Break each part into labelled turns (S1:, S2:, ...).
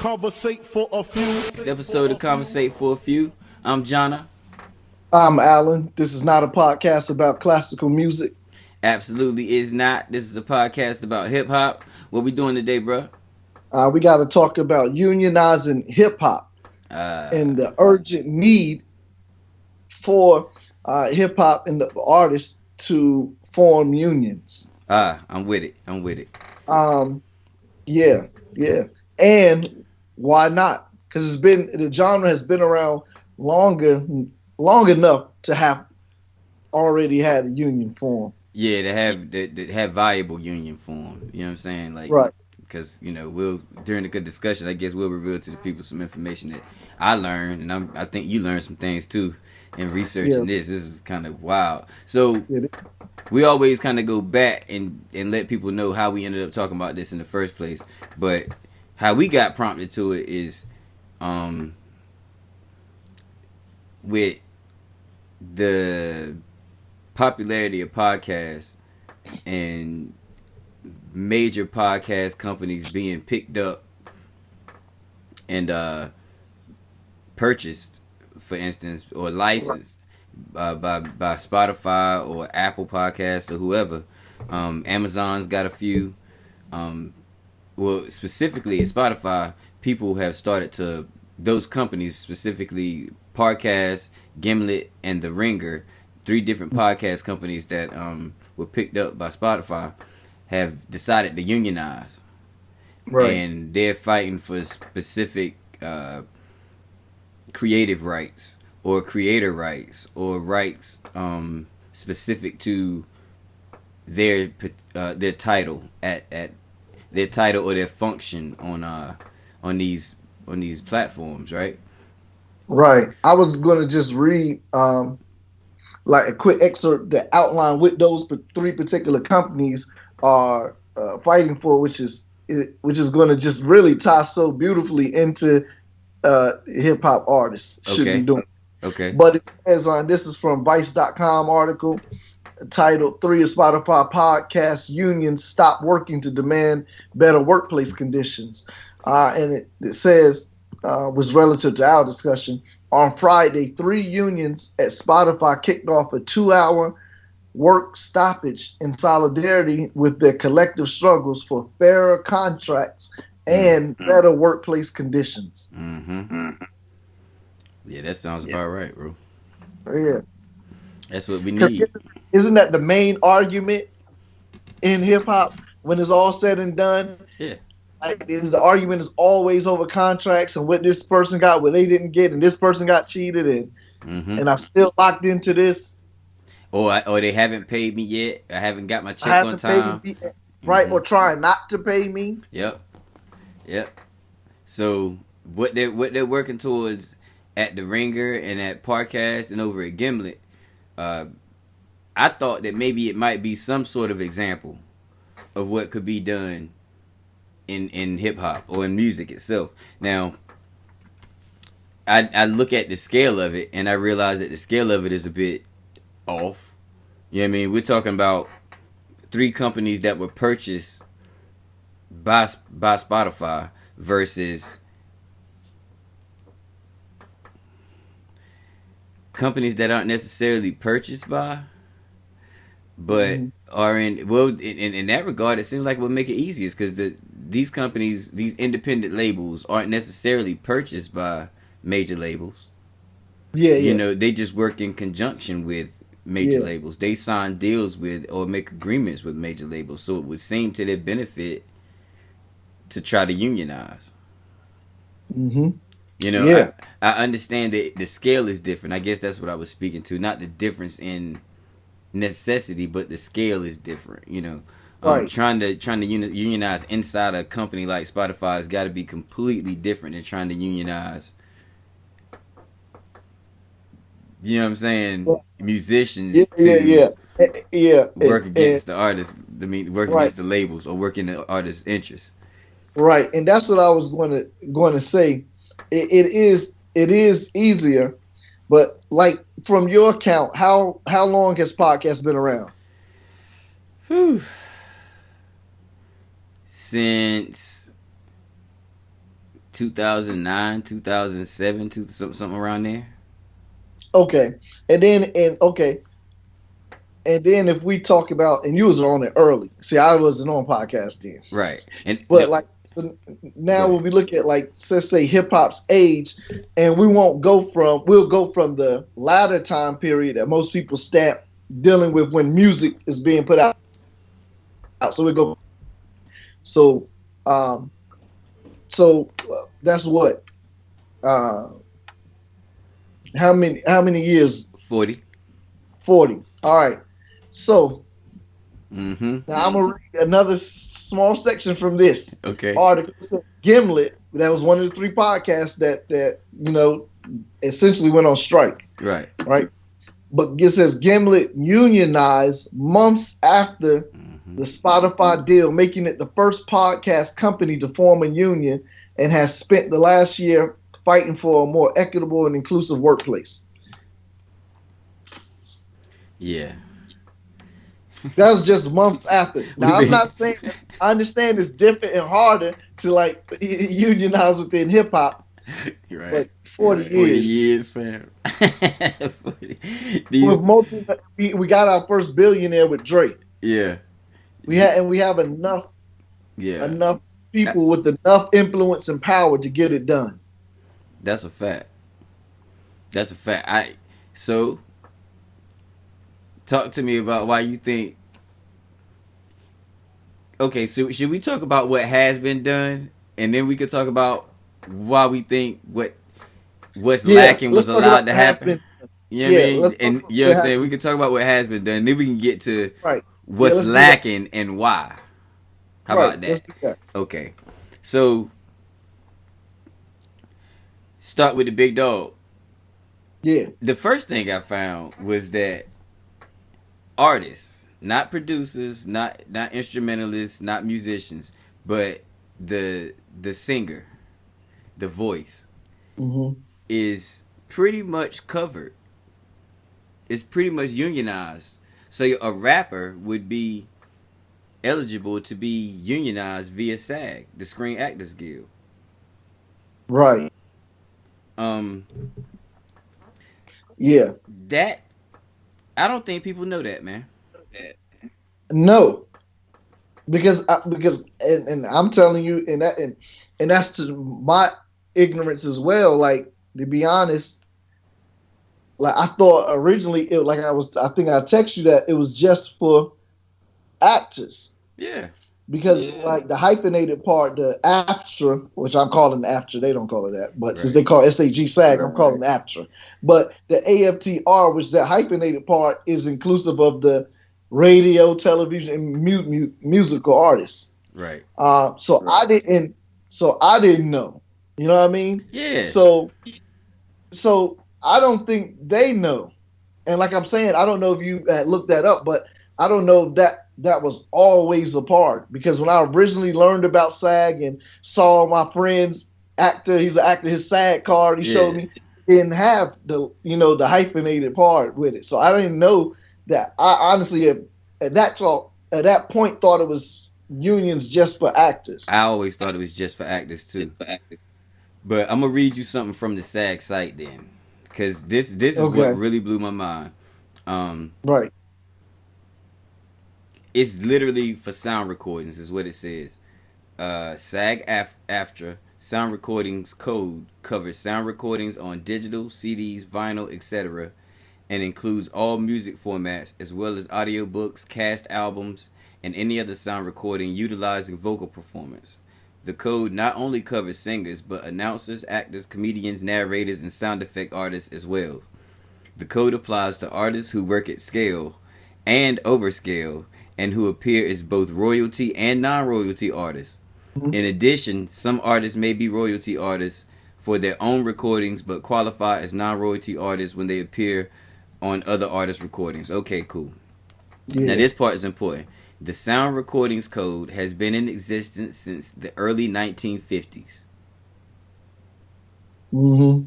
S1: Conversate for a few.
S2: Next episode of Conversate for a Few. I'm Jonna.
S3: I'm Allan. This is not a podcast about classical music.
S2: Absolutely is not. This is a podcast about hip hop. What we doing today, bro?
S3: We got to talk about unionizing hip hop and the urgent need for hip hop and the artists to form unions.
S2: I'm with it.
S3: Yeah. And why not? Because the genre has been around long enough to have already had a union form.
S2: Yeah, to have viable union form. You know what I'm saying? Like,
S3: right.
S2: Because we'll during the good discussion, I guess we'll reveal to the people some information that I learned, and I think you learned some things too in researching this. This is kind of wild. So we always kind of go back and let people know how we ended up talking about this in the first place. But how we got prompted to it is with the popularity of podcasts and major podcast companies being picked up and purchased, for instance, or licensed by Spotify or Apple Podcasts or whoever. Amazon's got a few. Well, specifically at Spotify, people have started to, those companies, specifically Podcast, Gimlet, and The Ringer, 3 different podcast companies that were picked up by Spotify, have decided to unionize. Right. And they're fighting for specific creative rights or creator rights or rights specific to their title at their title or their function on these platforms, right?
S3: Right. I was gonna just read like a quick excerpt that outline what those 3 particular companies are fighting for, which is going to just really tie so beautifully into hip hop artists should be doing.
S2: Okay.
S3: But it says this is from Vice.com article titled 3 of Spotify podcast unions stop working to demand better workplace conditions. And it says, was relative to our discussion, on Friday, 3 unions at Spotify kicked off a 2-hour work stoppage in solidarity with their collective struggles for fairer contracts and better workplace conditions.
S2: Yeah, that sounds about right, bro.
S3: Yeah.
S2: That's what we need.
S3: Isn't that the main argument in hip hop when it's all said and done?
S2: Yeah.
S3: Like, the argument is always over contracts and what this person got, what they didn't get, and this person got cheated, and I'm still locked into this.
S2: Or they haven't paid me yet. I haven't got my check on time.
S3: Right, or trying not to pay me.
S2: Yep. So what they're working towards at The Ringer and at Podcast and over at Gimlet, I thought that maybe it might be some sort of example of what could be done in hip hop or in music itself. Now, I look at the scale of it and I realize that the scale of it is a bit off. You know what I mean? We're talking about 3 companies that were purchased by Spotify versus companies that aren't necessarily purchased by, but are in that regard, it seems like what make it easiest because these companies, these independent labels, aren't necessarily purchased by major labels. Yeah. They just work in conjunction with major labels. They sign deals with or make agreements with major labels, so it would seem to their benefit to try to unionize. I understand that the scale is different. I guess that's what I was speaking to. Not the difference in necessity, but the scale is different. Right. Trying to unionize inside a company like Spotify has got to be completely different than trying to unionize. You know what I'm saying? Musicians work against the artists. I mean, work against the labels or work in the artist's interests.
S3: Right, and that's what I was going to say. It is easier, but like from your account, how long has podcast been around?
S2: Since 2009, 2007, something around there.
S3: Okay, and then and okay, and then if we talk about, and you was on it early. See, I wasn't on podcast then,
S2: Right. And
S3: but like so
S2: go
S3: now
S2: ahead.
S3: when we look at like let's say hip hop's age, and we'll go from the latter time period that most people stamp dealing with when music is being put out. So we go so um that's what uh how many years?
S2: 40.
S3: 40. All right. So
S2: Mm-hmm.
S3: now I'm gonna read another small section from this
S2: Okay.
S3: article. It said Gimlet, that was one of the three podcasts that essentially went on strike,
S2: Right.
S3: right? But it says Gimlet unionized months after
S2: Mm-hmm.
S3: the Spotify deal, making it the first podcast company to form a union, and has spent the last year fighting for a more equitable and inclusive workplace.
S2: Yeah.
S3: That was just months after.
S2: We've
S3: Now I'm
S2: been
S3: not saying I understand it's different and harder to like unionize within hip hop,
S2: right.
S3: but 40
S2: 40
S3: years
S2: years, fam. 40. These
S3: with multi, we got our first billionaire with Drake.
S2: yeah.
S3: We have
S2: Yeah.
S3: enough
S2: Uh,
S3: people with enough influence and power to get it done.
S2: That's a fact. That's a fact. So talk to me about why you think. Okay, so should we talk about what has been done, and then we could talk about why we think what's
S3: Yeah,
S2: lacking was
S3: let's talk about
S2: allowed to
S3: what has
S2: happen?
S3: been.
S2: You know what I
S3: Yeah,
S2: mean?
S3: let's talk
S2: And
S3: about
S2: you know what
S3: what
S2: I'm
S3: has
S2: saying? We
S3: been.
S2: can talk about what has been done. Then we can get to
S3: Right. Yeah,
S2: what's
S3: let's do that.
S2: lacking and why. How
S3: Right.
S2: about
S3: Let's
S2: that?
S3: do that.
S2: Okay. So start with the big dog.
S3: Yeah.
S2: The first thing I found was that artists, not producers, not instrumentalists, not musicians, but the singer, the voice
S3: Hmm.
S2: is pretty much covered. It's pretty much unionized. So a rapper would be eligible to be unionized via SAG, the Screen Actors Guild.
S3: Right.
S2: Um,
S3: Yeah.
S2: that I don't think people know that, man.
S3: No, because and I'm telling you, and that's to my ignorance as well. Like to be honest, like I thought originally, I think I text you that it was just for actors
S2: Yeah,
S3: because like the hyphenated part, the AFTRA, which I'm calling AFTRA, they don't call it that, but since
S2: right,
S3: they call SAG SAG, I'm calling it AFTRA. But the AFTR, which that hyphenated part is inclusive of the radio, television, and musical artists.
S2: right.
S3: So I didn't. So I didn't know. You know what I mean?
S2: Yeah,
S3: So I don't think they know. And like I'm saying, I don't know if you looked that up, but I don't know if that was always a part because when I originally learned about SAG and saw my friend's actor, he's an actor, his SAG card he showed
S2: yeah.
S3: me didn't have the hyphenated part with it. So I didn't know that. I honestly at that point thought it was unions just for actors.
S2: I always thought it was just for actors too. But I'm gonna read you something from the SAG site then, because this is what
S3: Okay,
S2: really blew my mind. Um,
S3: right.
S2: it's literally for sound recordings, is what it says. SAG-AFTRA sound recordings code covers sound recordings on digital, CDs, vinyl, etc., and includes all music formats as well as audiobooks, cast albums, and any other sound recording utilizing vocal performance. The code not only covers singers, but announcers, actors, comedians, narrators, and sound effect artists as well. The code applies to artists who work at scale and overscale and who appear as both royalty and non-royalty artists.
S3: Mhm.
S2: In addition, some artists may be royalty artists for their own recordings but qualify as non-royalty artists when they appear on other artists' recordings. Okay, cool. Now
S3: Yeah.
S2: this part is important. The Sound Recordings Code has been in existence since the early 1950s.
S3: Hmm.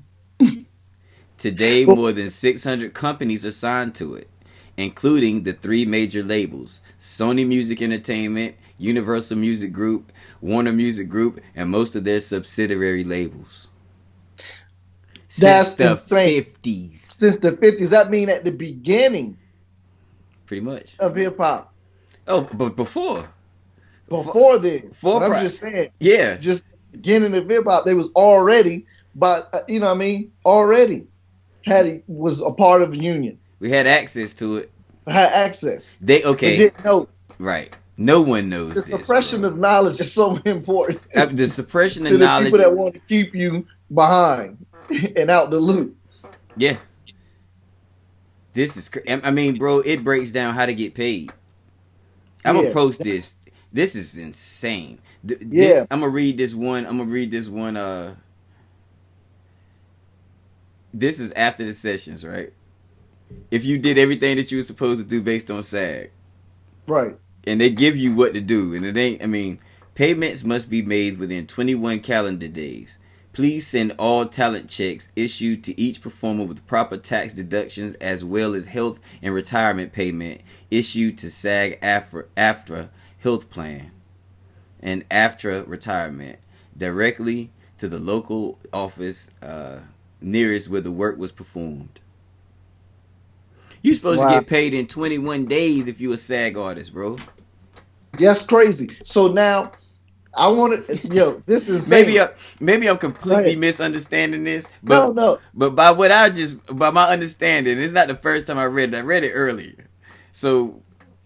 S2: Today,
S3: Well,
S2: more than 600 companies are signed to it. including the three major labels: Sony Music Entertainment, Universal Music Group, Warner Music Group, and most of their subsidiary labels. Since
S3: That's
S2: the
S3: insane.
S2: 50s.
S3: Since the 50s, that mean at the beginning
S2: Pretty much.
S3: of hip hop.
S2: Oh, but before. For,
S3: Before then,
S2: for
S3: but I'm just saying,
S2: yeah.
S3: just beginning of hip hop, they was already, but you know what I mean, already was a part of the union,
S2: We had access to it.
S3: had access,
S2: They
S3: but
S2: okay.
S3: didn't know.
S2: Right. No one knows
S3: The
S2: this,
S3: suppression
S2: bro.
S3: of knowledge is so important
S2: The suppression of
S3: to the people
S2: knowledge.
S3: that want to keep you behind and out the loop.
S2: Yeah. This is. I mean, bro, it breaks down how to get paid. I'm gonna
S3: Yeah,
S2: post this. This is insane.
S3: yeah,
S2: This I'm gonna read this one. I'm gonna read this one. This is after the sessions, right? If you did everything that you were supposed to do based on SAG,
S3: right.
S2: and they give you what to do, and it ain't. I mean, payments must be made within 21 calendar days. Please send all talent checks issued to each performer with proper tax deductions, as well as health and retirement payment issued to SAG AFTRA health plan and AFTRA retirement directly to the local office nearest where the work was performed. You supposed to
S3: Wow,
S2: get paid in 21 days if you a SAG artist, bro.
S3: that's crazy. So now I want to, yo, this is
S2: maybe
S3: insane.
S2: I'm
S3: Go
S2: completely
S3: ahead.
S2: misunderstanding this,
S3: No, no,
S2: but by my understanding, it's not the first time I read it. I read it earlier, so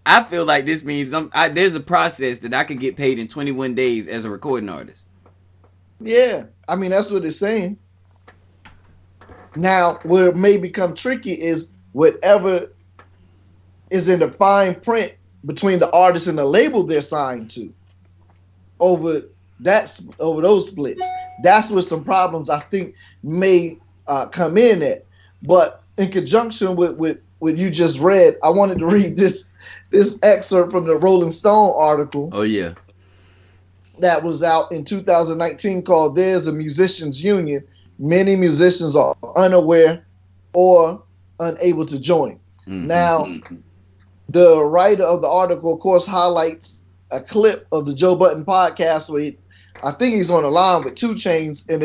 S2: I feel like this means there's a process that I could get paid in 21 days as a recording artist.
S3: yeah. I mean, that's what it's saying. Now, where it may become tricky is whatever is in the fine print between the artist and the label they're signed to over over those splits. That's where some problems I think may come in at. But in conjunction with what you just read, I wanted to read this excerpt from the Rolling Stone article
S2: Oh yeah,
S3: that was out in 2019 called "There's a Musicians Union. Many musicians are unaware or unable to join."
S2: mm-hmm.
S3: Now, the writer of the article, of course, highlights a clip of the Joe Budden podcast where I think he's on the line with 2 Chainz, and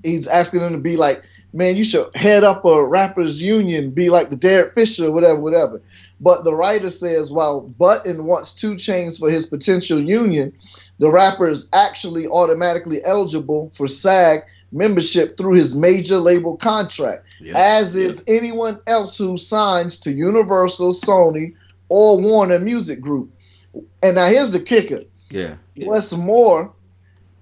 S3: he's asking them to be like, man, you should head up a rappers union, be like the Derek Fisher, whatever, whatever. But the writer says, while Budden wants 2 Chainz for his potential union, the rapper is actually automatically eligible for SAG membership through his major label contract, as is anyone else who signs to Universal, Sony, or Warner Music Group. And now here's the kicker.
S2: Yeah.
S3: What's more,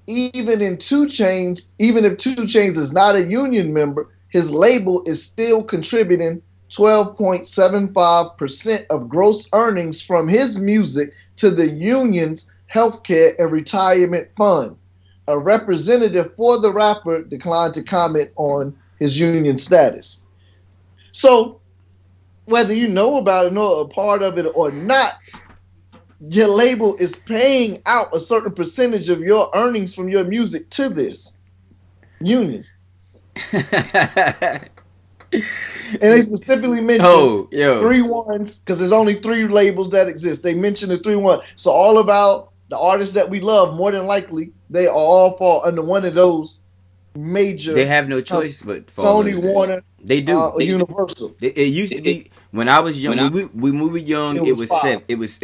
S3: even if 2 Chainz is not a union member, his label is still contributing 12.75% of gross earnings from his music to the union's healthcare and retirement fund. A representative for the rapper declined to comment on his union status. So, whether you know about it or a part of it or not, your label is paying out a certain percentage of your earnings from your music to this union. And they specifically mentioned 3 ones because there's only 3 labels that exist. They mentioned the 3 ones. So all about the artists that we love, more than likely, they all fall under one of those major.
S2: They have no choice but fall
S3: Sony,
S2: under
S3: Warner,
S2: they do.
S3: or Universal.
S2: It used to be when I was young. When we were young, it was 7. It used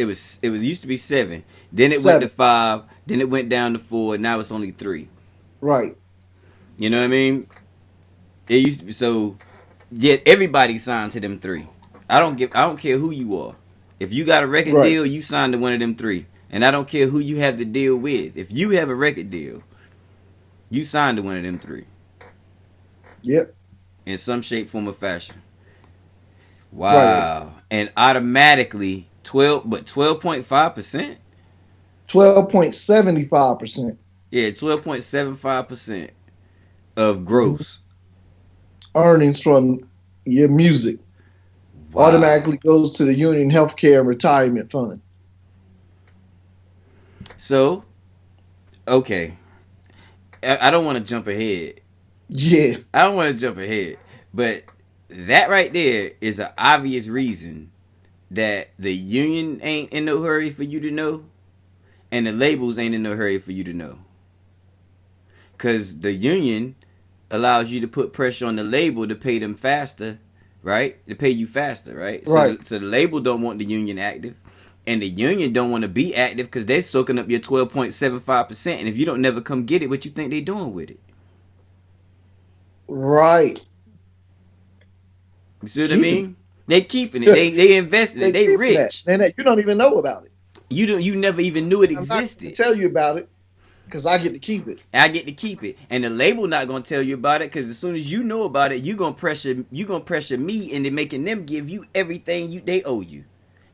S2: to be 7. Then it went to 5. Then it went down to 4. Now it's only 3.
S3: Right.
S2: You know what I mean? It used to be so. Yet everybody signed to them 3. I don't care who you are. If you got a record deal, you signed to one of them 3. And I don't care who you have the deal with. If you have a record deal, you signed to one of them 3.
S3: Yep.
S2: In some shape, form, or fashion. Wow. Right. And automatically 12.5%?
S3: 12.75%.
S2: Yeah, 12.75% of gross
S3: earnings from your music. Wow. Automatically goes to the Union Healthcare and Retirement Fund.
S2: So, okay. I don't want to jump ahead.
S3: Yeah.
S2: I don't want to jump ahead. But that right there is an obvious reason that the union ain't in no hurry for you to know, and the labels ain't in no hurry for you to know. Cause the union allows you to put pressure on the label to pay them faster, right? To pay you faster, right?
S3: Right.
S2: So the label don't want the union active, and the union don't want to be active because they're soaking up your 12.75%. And if you don't never come get it, what you think they doing with it?
S3: Right.
S2: You see what I
S3: Keeping
S2: mean? They keeping it.
S3: it.
S2: They investing it.
S3: They
S2: They
S3: keeping that.
S2: rich.
S3: And that you don't even know about it.
S2: You never even knew it
S3: I'm not going
S2: existed.
S3: to tell you about it because I get to keep it.
S2: I get to keep it, and the label not gonna tell you about it because as soon as you know about it, you gonna pressure me into making them give you everything they owe you.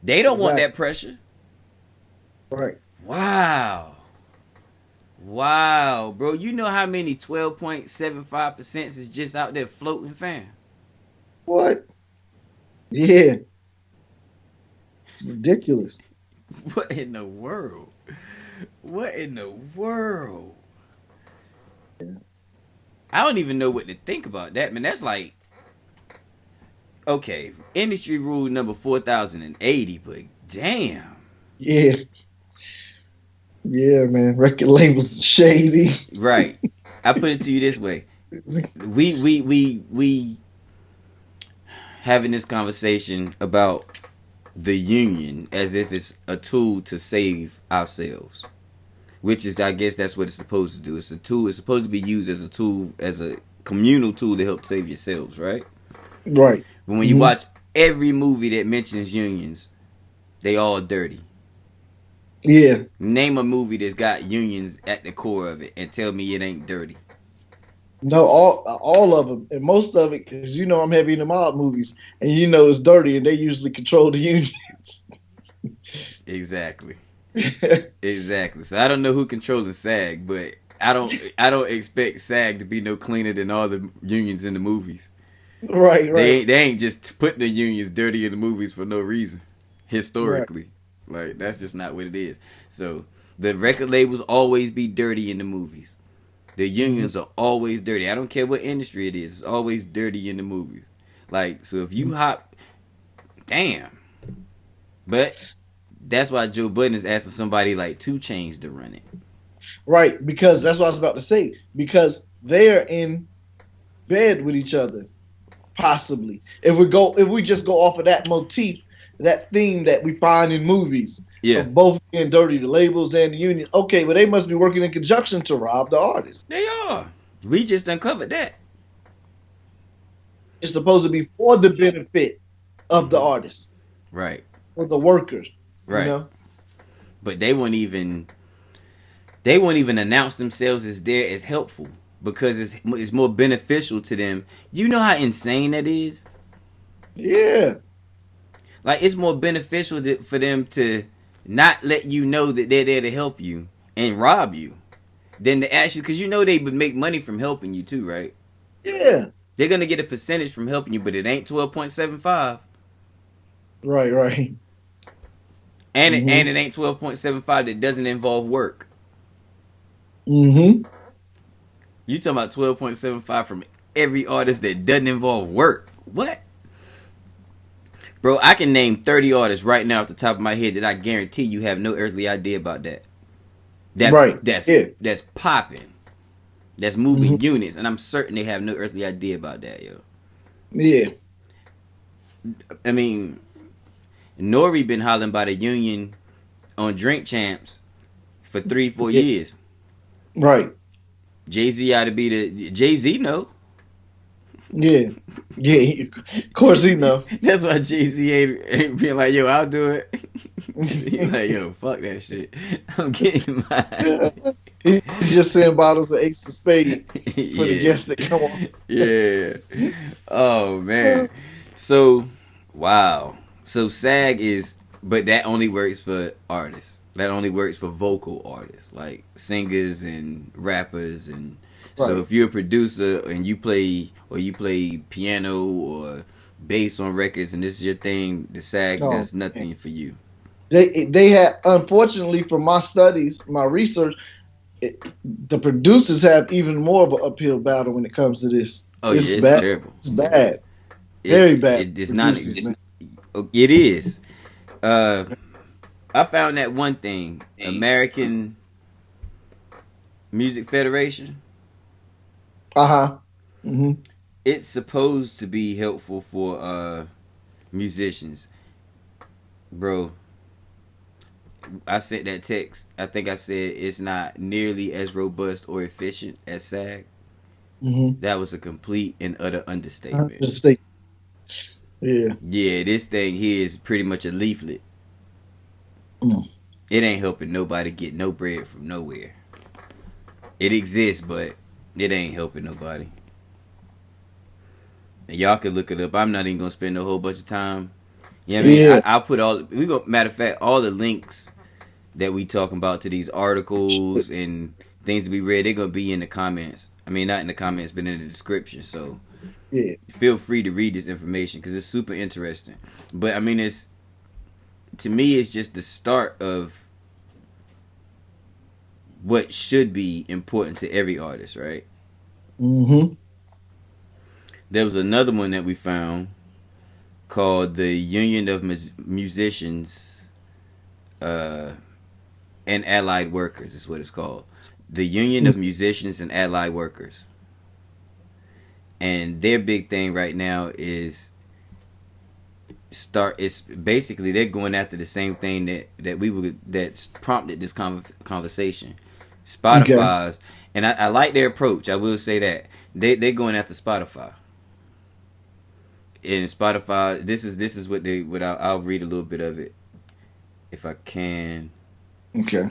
S2: They don't want that pressure.
S3: Right.
S2: Wow, bro. You know how many 12.75% is just out there floating, fam?
S3: What? Yeah. It's ridiculous.
S2: What in the world? What in the world? I don't even know what to think about that, man. That's like, okay, industry rule number 4080, but damn.
S3: Yeah. Yeah, man. Record labels shady.
S2: Right. I put it to you this way. We having this conversation about the union as if it's a tool to save ourselves. Which is, I guess that's what it's supposed to do. It's a tool. It's supposed to be used as a tool, as a communal tool to help save yourselves, right?
S3: Right.
S2: But when you watch every movie that mentions unions, they all dirty.
S3: Yeah.
S2: Name a movie that's got unions at the core of it and tell me it ain't dirty.
S3: No, all of them, and most of it, because I'm heavy in the mob movies, and it's dirty, and they usually control the unions.
S2: Exactly. Exactly. So I don't know who controlling SAG, but I don't expect SAG to be no cleaner than all the unions in the movies.
S3: Right.
S2: They ain't just put the unions dirty in the movies for no reason. Historically. Right. Like, that's just not what it is. So the record labels always be dirty in the movies. The unions are always dirty. I don't care what industry it is. It's always dirty in the movies. Like, so if you hop, damn. But that's why Joe Budden is asking somebody like 2 Chainz to run it.
S3: Right, because that's what I was about to say. Because they're in bed with each other, possibly. If we just go off of that motif, that theme that we find in movies, of both being dirty, the labels and the union. Okay, well they must be working in conjunction to rob the artist.
S2: They are. We just uncovered that.
S3: It's supposed to be for the benefit of the artist,
S2: right?
S3: For the workers,
S2: right? But they won't even announce themselves as there as helpful because it's more beneficial to them. You know how insane that is?
S3: Yeah.
S2: Like, it's more beneficial for them to not let you know that they're there to help you and rob you than to ask you, because they would make money from helping you too, right?
S3: Yeah.
S2: They're gonna get a percentage from helping you, but it ain't 12.75.
S3: Right.
S2: And it ain't 12.75 that doesn't involve work.
S3: You
S2: talking about 12.75 from every artist that doesn't involve work? What? Bro, I can name 30 artists right now off the top of my head that I guarantee you have no earthly idea about that. That's popping. That's moving units, and I'm certain they have no earthly idea about that, yo.
S3: Yeah.
S2: I mean, N.O.R.E been hollering by the union on Drink Champs for 3-4 years.
S3: Right.
S2: Jay-Z ought to be the... Jay-Z know.
S3: Yeah. Of course he know.
S2: That's why Jay-Z ain't being like, yo, I'll do it. He's like, yo, fuck that shit. I'm getting mine.
S3: He's just saying bottles of Ace of Spade for the guests that come on.
S2: Yeah. Oh, man. So, wow. So SAG is... But that only works for artists. That only works for vocal artists, like singers and rappers. And so if you're a producer and you play piano or bass on records and this is your thing, the SAG does nothing for you.
S3: They had, unfortunately, from my studies, my research, the producers have even more of an uphill battle when it comes to this.
S2: Oh, it's
S3: bad.
S2: Terrible.
S3: It's bad. Very bad.
S2: It does not exist. It is. Uh, I found that one thing. American Music Federation.
S3: Uh-huh. Hmm.
S2: It's supposed to be helpful for musicians, bro. I sent that text. I think I said it's not nearly as robust or efficient as SAG.
S3: Hmm.
S2: That was a complete and utter understatement.
S3: Yeah.
S2: Yeah, this thing here is pretty much a leaflet.
S3: Mm.
S2: It ain't helping nobody get no bread from nowhere. It exists, but it ain't helping nobody. And y'all can look it up. I'm not even gonna spend a whole bunch of time. You know what I mean?
S3: Yeah.
S2: I'll put all we go. Matter of fact, all the links that we talking about to these articles and things to be read, they're gonna be in the comments. I mean, not in the comments, but in the description. So
S3: Yeah.
S2: feel free to read this information because it's super interesting. But I mean, it's to me, it's just the start of what should be important to every artist, right?
S3: Hmm.
S2: There was another one that we found called the Union of Musicians uh, and Allied Workers, is what it's called. The Union of Musicians and Allied Workers. And their big thing right now is it's basically they're going after the same thing that we would that's prompted this conversation.
S3: Okay.
S2: Spotify's, and I like their approach. I will say that they're going after Spotify. And Spotify, this is what I'll read a little bit of it if I can.
S3: Okay.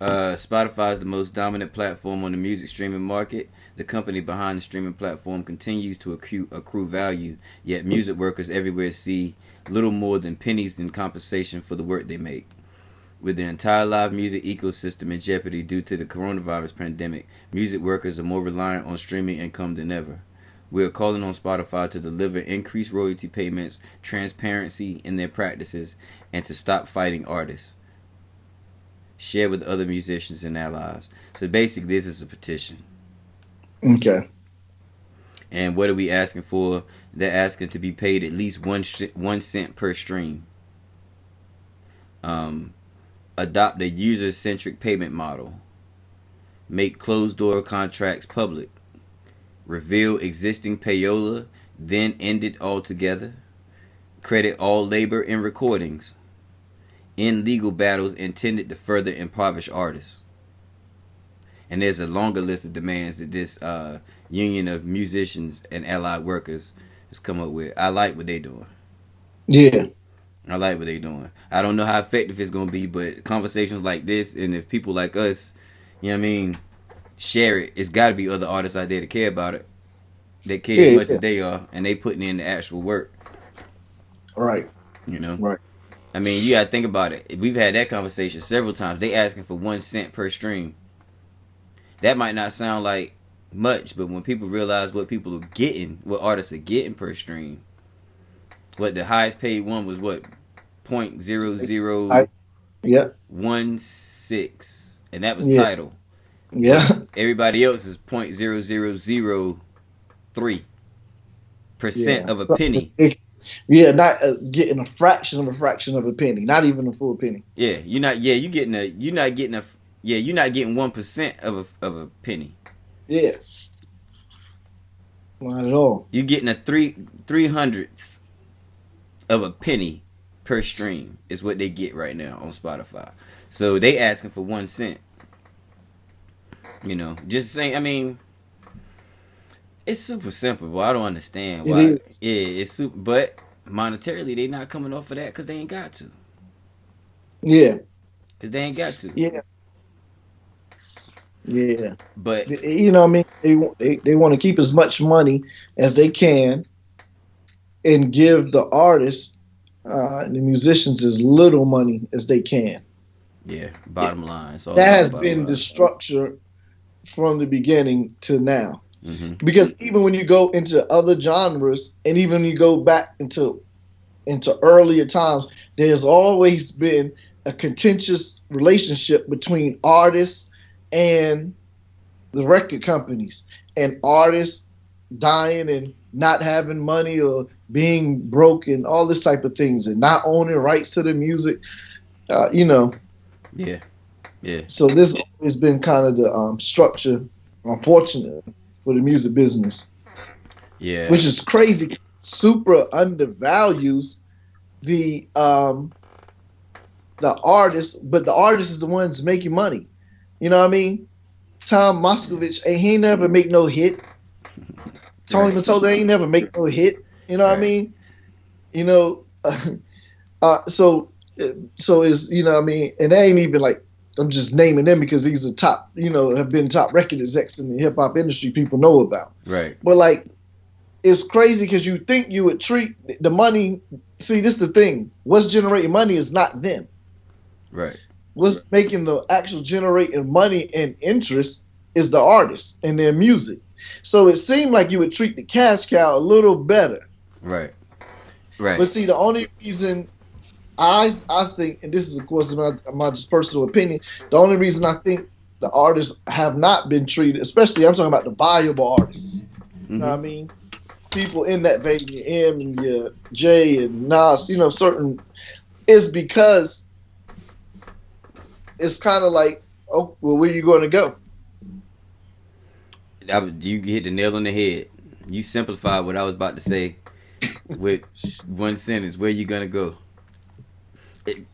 S2: Spotify is the most dominant platform on the music streaming market. The company behind the streaming platform continues to accrue value, yet music workers everywhere see little more than pennies in compensation for the work they make. With the entire live music ecosystem in jeopardy due to the coronavirus pandemic, music workers are more reliant on streaming income than ever. We are calling on Spotify to deliver increased royalty payments, transparency in their practices, and to stop fighting artists. Share with other musicians and allies. So basically, this is a petition.
S3: Okay.
S2: And what are we asking for? They're asking to be paid at least 1 cent per stream. Um, Adopt a user-centric payment model. Make closed-door contracts public. Reveal existing payola, then end it altogether. Credit all labor in recordings. End legal battles intended to further impoverish artists. And there's a longer list of demands that this union of musicians and allied workers has come up with. I like what they're doing.
S3: Yeah.
S2: I like what they're doing. I don't know how effective it's gonna be, but conversations like this, and if people like us, you know what I mean, share it. It's got to be other artists out there that care about it, that care as
S3: Yeah.
S2: much
S3: Yeah.
S2: as they are, and they putting in the actual work.
S3: Right.
S2: You know,
S3: Right.
S2: I mean, you got to think about it. We've had that conversation several times. They asking for 1 cent per stream. That might not sound like much, but when people realize what people are getting, what artists are getting per stream, what the highest paid one was, what point zero
S3: I.
S2: zero
S3: Yeah.
S2: 1 6, and that was
S3: Yeah.
S2: title. But
S3: Yeah.
S2: everybody else is 0.0003%
S3: Yeah.
S2: of a penny.
S3: Yeah. Not getting a fraction of a penny. Not even a full penny.
S2: Yeah, you're not. Yeah, you're not getting a. Yeah, you're not getting 1% of a penny.
S3: Yeah. Not at all.
S2: You're getting a 300th of a penny per stream is what they get right now on Spotify. So they asking for 1 cent. You know, just saying. I mean, it's super simple. But I don't understand
S3: It
S2: why.
S3: is.
S2: Yeah, it's super. But monetarily, they not coming off of that because they ain't got to.
S3: Yeah.
S2: Because they ain't got to.
S3: Yeah. Yeah.
S2: But
S3: You know, what I mean, they want to keep as much money as they can and give the artists, and the musicians, as little money as they can.
S2: yeah, bottom line, it's all
S3: That
S2: about the
S3: has
S2: bottom
S3: been the
S2: line.
S3: structure from the beginning to now.
S2: Mm-hmm.
S3: Because even when you go into other genres, and even when you go back into earlier times, there's always been a contentious relationship between artists and the record companies, and artists dying and not having money or being broke and all this type of things and not owning rights to the music. You know,
S2: Yeah. Yeah.
S3: so this has been kind of the structure, unfortunately, for the music business,
S2: Yeah.
S3: which is crazy. Super undervalues the um, the artist, but the artist is the ones making money. You know what I mean? Tom Moskovich, he ain't never make no hit. Tony
S2: Right.
S3: Matola ain't never make no hit. You know what I
S2: Right.
S3: mean? You know, so so is you know what I mean, and they ain't even like I'm just naming them because these are top, have been top record execs in the hip hop industry people know about.
S2: Right.
S3: But like it's crazy because you think you would treat the money. See, this is the thing. What's generating money is not them.
S2: Right.
S3: What's making the actual generating money and interest is the artists and their music. So it seemed like you would treat the cash cow a little better.
S2: Right. Right.
S3: But see, the only reason I think, and this is of course my just personal opinion, the only reason I think the artists have not been treated, especially I'm talking about the viable artists. You know what I
S2: Mm-hmm.
S3: mean? People in that vein, your M and your J and Nas, certain is because it's kind of like, oh, well, where you going to go?
S2: You hit the nail on the head. You simplified what I was about to say with one sentence. Where you gonna go? It,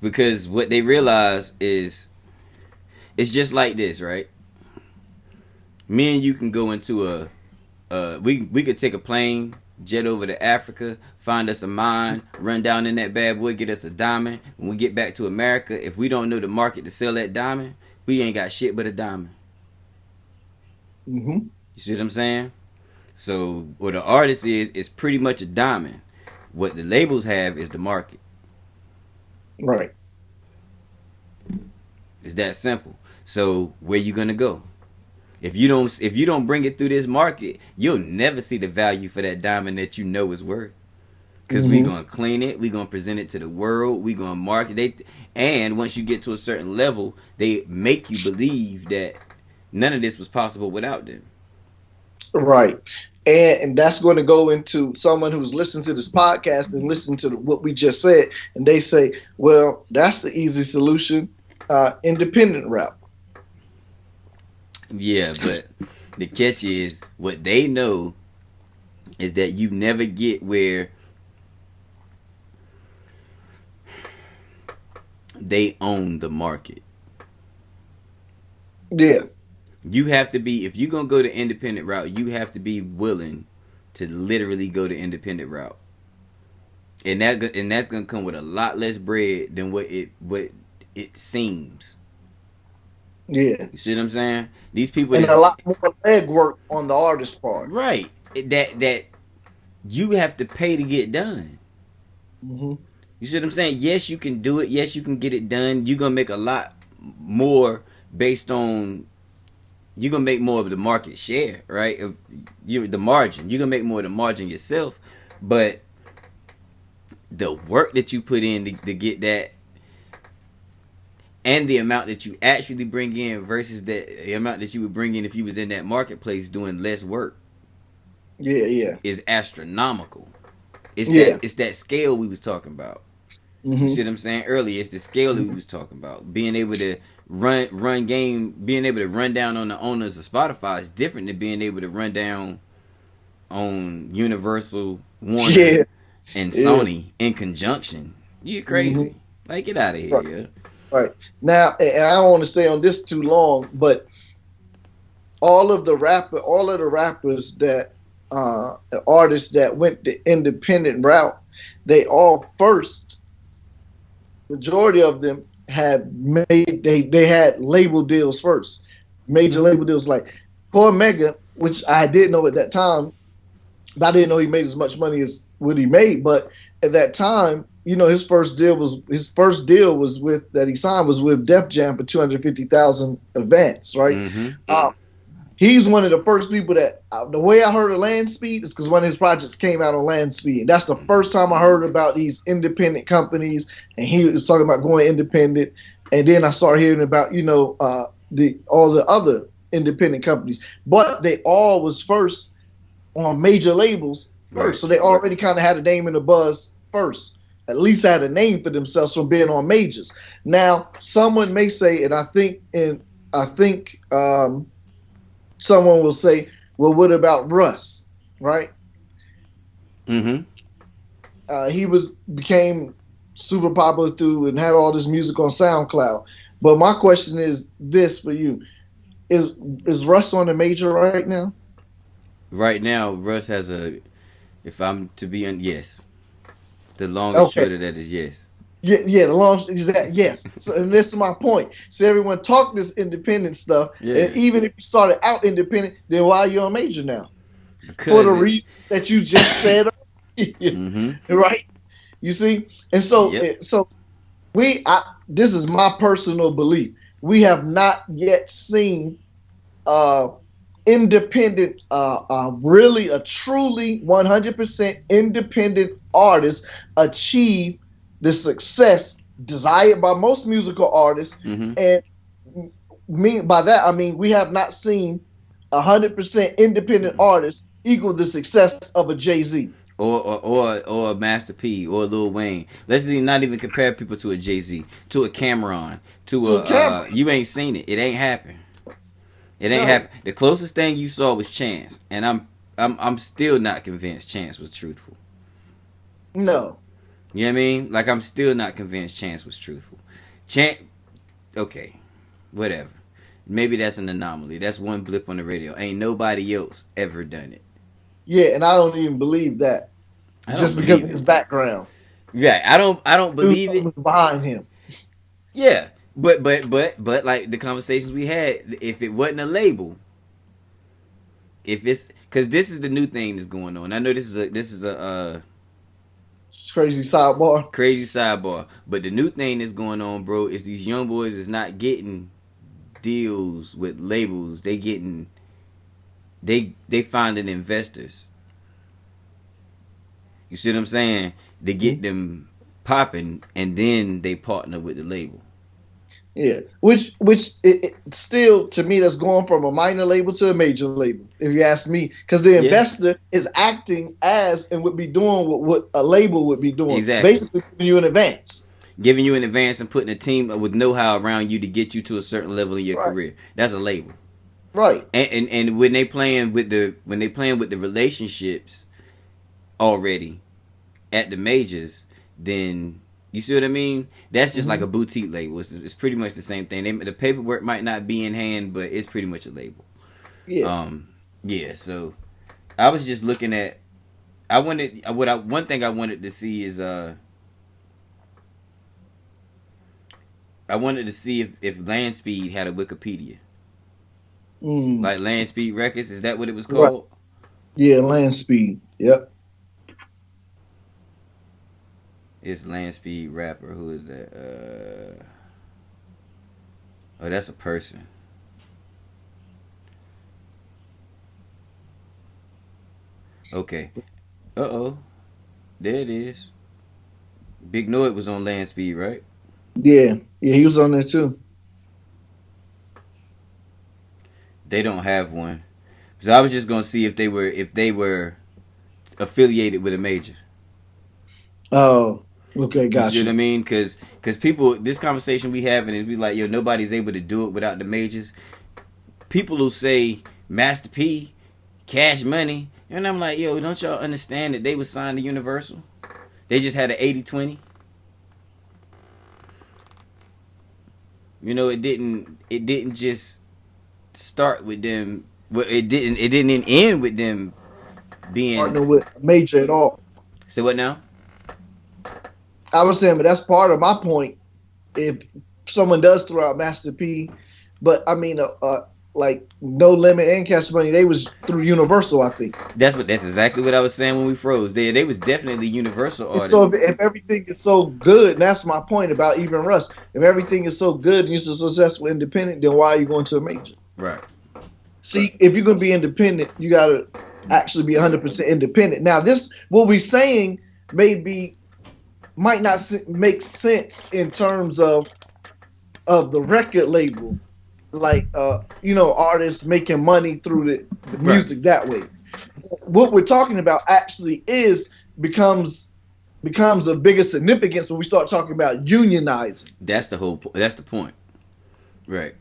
S2: because what they realize is it's just like this, right? Me and you can go into we could take a plane, jet over to Africa, find us a mine, run down in that bad boy, get us a diamond. When we get back to America, if we don't know the market to sell that diamond, we ain't got shit but a diamond.
S3: Mm-hmm.
S2: You see what I'm saying? So what the artist is pretty much a diamond. What the labels have is the market.
S3: Right.
S2: It's that simple. So where you gonna go? If you don't bring it through this market, you'll never see the value for that diamond that you know is worth. Cause we
S3: Mm-hmm.
S2: gonna clean it, we gonna present it to the world, we gonna market it, and once you get to a certain level, they make you believe that none of this was possible without them.
S3: Right. And that's going to go into someone who's listening to this podcast and listen to what we just said, and they say, "Well, that's the easy solution, independent route."
S2: Yeah, but the catch is what they know is that you never get where they own the market.
S3: Yeah.
S2: You have to be, if you're gonna go the independent route, you have to be willing to literally go the independent route, and that's gonna come with a lot less bread than what it seems.
S3: Yeah.
S2: You see what I'm saying? These people
S3: And a
S2: that's
S3: lot more legwork on the artist part.
S2: right, that you have to pay to get done.
S3: Mm-hmm.
S2: You see what I'm saying? Yes, you can do it. Yes, you can get it done. You're gonna make a lot more based on you're gonna make more of the market share, right? If you the margin, you're gonna make more of the margin yourself, but the work that you put in to get that, and the amount that you actually bring in versus the amount that you would bring in if you was in that marketplace doing less work
S3: Yeah. Yeah.
S2: is astronomical. It's
S3: Yeah.
S2: that scale we was talking about. You see
S3: Mm-hmm.
S2: what I'm saying earlier? It's the scale that we was talking about. Being able to run game, being able to run down on the owners of Spotify is different than being able to run down on Universal, Warner,
S3: Yeah.
S2: and
S3: Yeah.
S2: Sony in conjunction. You
S3: Mm-hmm.
S2: crazy? Like get out of
S3: Right.
S2: here, yeah.
S3: Right. Now, and I don't want to stay on this too long, but all of the rappers that artists that went the independent route, they all first majority of them had made they had label deals first, major
S2: Mm-hmm.
S3: label deals like Poor Mega, which I didn't know at that time, but I didn't know he made as much money as what he made. But at that time, his first deal was with that he signed was with Def Jam for 250,000 advance, right?
S2: Mm-hmm.
S3: He's one of the first people that the way I heard of Land Speed is because one of his projects came out on Land Speed. And that's the first time I heard about these independent companies, and he was talking about going independent. And then I started hearing about the all the other independent companies, but they all was first on major labels
S2: Right.
S3: first. So they already kind of had a name in the buzz first. At least had a name for themselves from being on majors. Now, someone may say, and I think someone will say, well, what about Russ? Right?
S2: Mm-hmm.
S3: He was became super popular through and had all this music on SoundCloud. But my question is this for you: Is is Russ on a major right now?
S2: Right now, Russ has a. If I'm to be on, yes, the longest
S3: Okay.
S2: short of that is yes.
S3: Yeah, yeah, the long is that yes. So, and this is my point. So everyone talk this independent stuff, and
S2: Yeah,
S3: even if you started out independent, then why are you a major now? For the
S2: because it.
S3: reason that you just said,
S2: Mm-hmm.
S3: right? You see, and so
S2: Yep.
S3: so this is my personal belief. We have not yet seen uh independent, really a truly 100% independent artist achieve the success desired by most musical artists.
S2: Mm-hmm.
S3: And mean by that, I mean we have not seen 100% independent artists equal the success of a Jay-Z.
S2: Or a Master P or Lil Wayne. Let's not even compare people to a Jay Z, to a Cameron, to
S3: To
S2: a
S3: a camera.
S2: you ain't seen it. It ain't happened. It ain't
S3: No,
S2: happened. The closest thing you saw was Chance, and I'm still not convinced Chance was truthful.
S3: no.
S2: You know what I mean? Like I'm still not convinced Chance was truthful. Chance, okay, whatever. Maybe that's an anomaly. That's one blip on the radio. Ain't nobody else ever done it.
S3: Yeah, and I don't even believe that
S2: I don't
S3: just because
S2: believe
S3: of
S2: it.
S3: his background.
S2: Yeah, I don't
S3: Dude
S2: believe it.
S3: was behind him.
S2: Yeah, but like the conversations we had, if it wasn't a label, if it's because this is the new thing that's going on. I know this is a
S3: It's crazy sidebar.
S2: crazy sidebar, but the new thing that's going on, bro, is these young boys is not getting deals with labels. They finding investors. You see what I'm saying? They get them popping, and then they partner with the label.
S3: Yeah, which it still to me that's going from a minor label to a major label. If you ask me, because the
S2: Yeah,
S3: investor is acting as and would be doing what a label would be doing,
S2: exactly.
S3: basically giving you an advance.
S2: Giving you an advance and putting a team with know-how around you to get you to a certain level in your
S3: Right,
S2: career. That's a label.
S3: right.
S2: And when they playing with the relationships already at the majors, then you see what I mean. That's just like
S3: Hmm.
S2: a boutique label. It's pretty much the same thing. The paperwork might not be in hand, but it's pretty much a label.
S3: Yeah.
S2: Um, yeah. So I was just looking at. I wanted what I one thing I wanted to see is I wanted to see if Land Speed had a Wikipedia.
S3: Mm.
S2: Like Land Speed Records, is that what it was
S3: Right.
S2: called?
S3: Yeah, land speed. Yep.
S2: It's Land Speed Rapper. Who is that? Oh, that's a person. Okay. Uh-oh. There it is. Big N.O.R.E was on Land Speed, right?
S3: Yeah. Yeah, he was on there too.
S2: They don't have one. So I was just gonna see if they were affiliated with a major.
S3: Oh, okay,
S2: You see
S3: got
S2: what I
S3: you.
S2: mean? Cause people, this conversation we having is we like, yo, nobody's able to do it without the majors. People who say Master P, Cash Money, and I'm like, yo, don't y'all understand that they was signed to Universal? They just had an 80-20. You know, it didn't just start with them. Well, it didn't end with them being.
S3: Partner with a major at all.
S2: So what now?
S3: I was saying, but that's part of my point. If someone does throw out Master P, but I mean, like No Limit and Cash Money, they was through Universal, I think.
S2: That's exactly what I was saying when we froze. They was definitely Universal
S3: And so
S2: artists.
S3: if everything is so good, and that's my point about even Russ. If everything is so good and you're so successful independent, then why are you going to a major?
S2: Right.
S3: See, if you're going to be independent, you got to actually be 100% independent. Now, this what we're saying maybe might not make sense in terms of the record label, like artists making money through the
S2: Right.
S3: music that way. what we're talking about actually is becomes becomes of bigger significance when we start talking about unionizing.
S2: That's the whole. That's the point, right?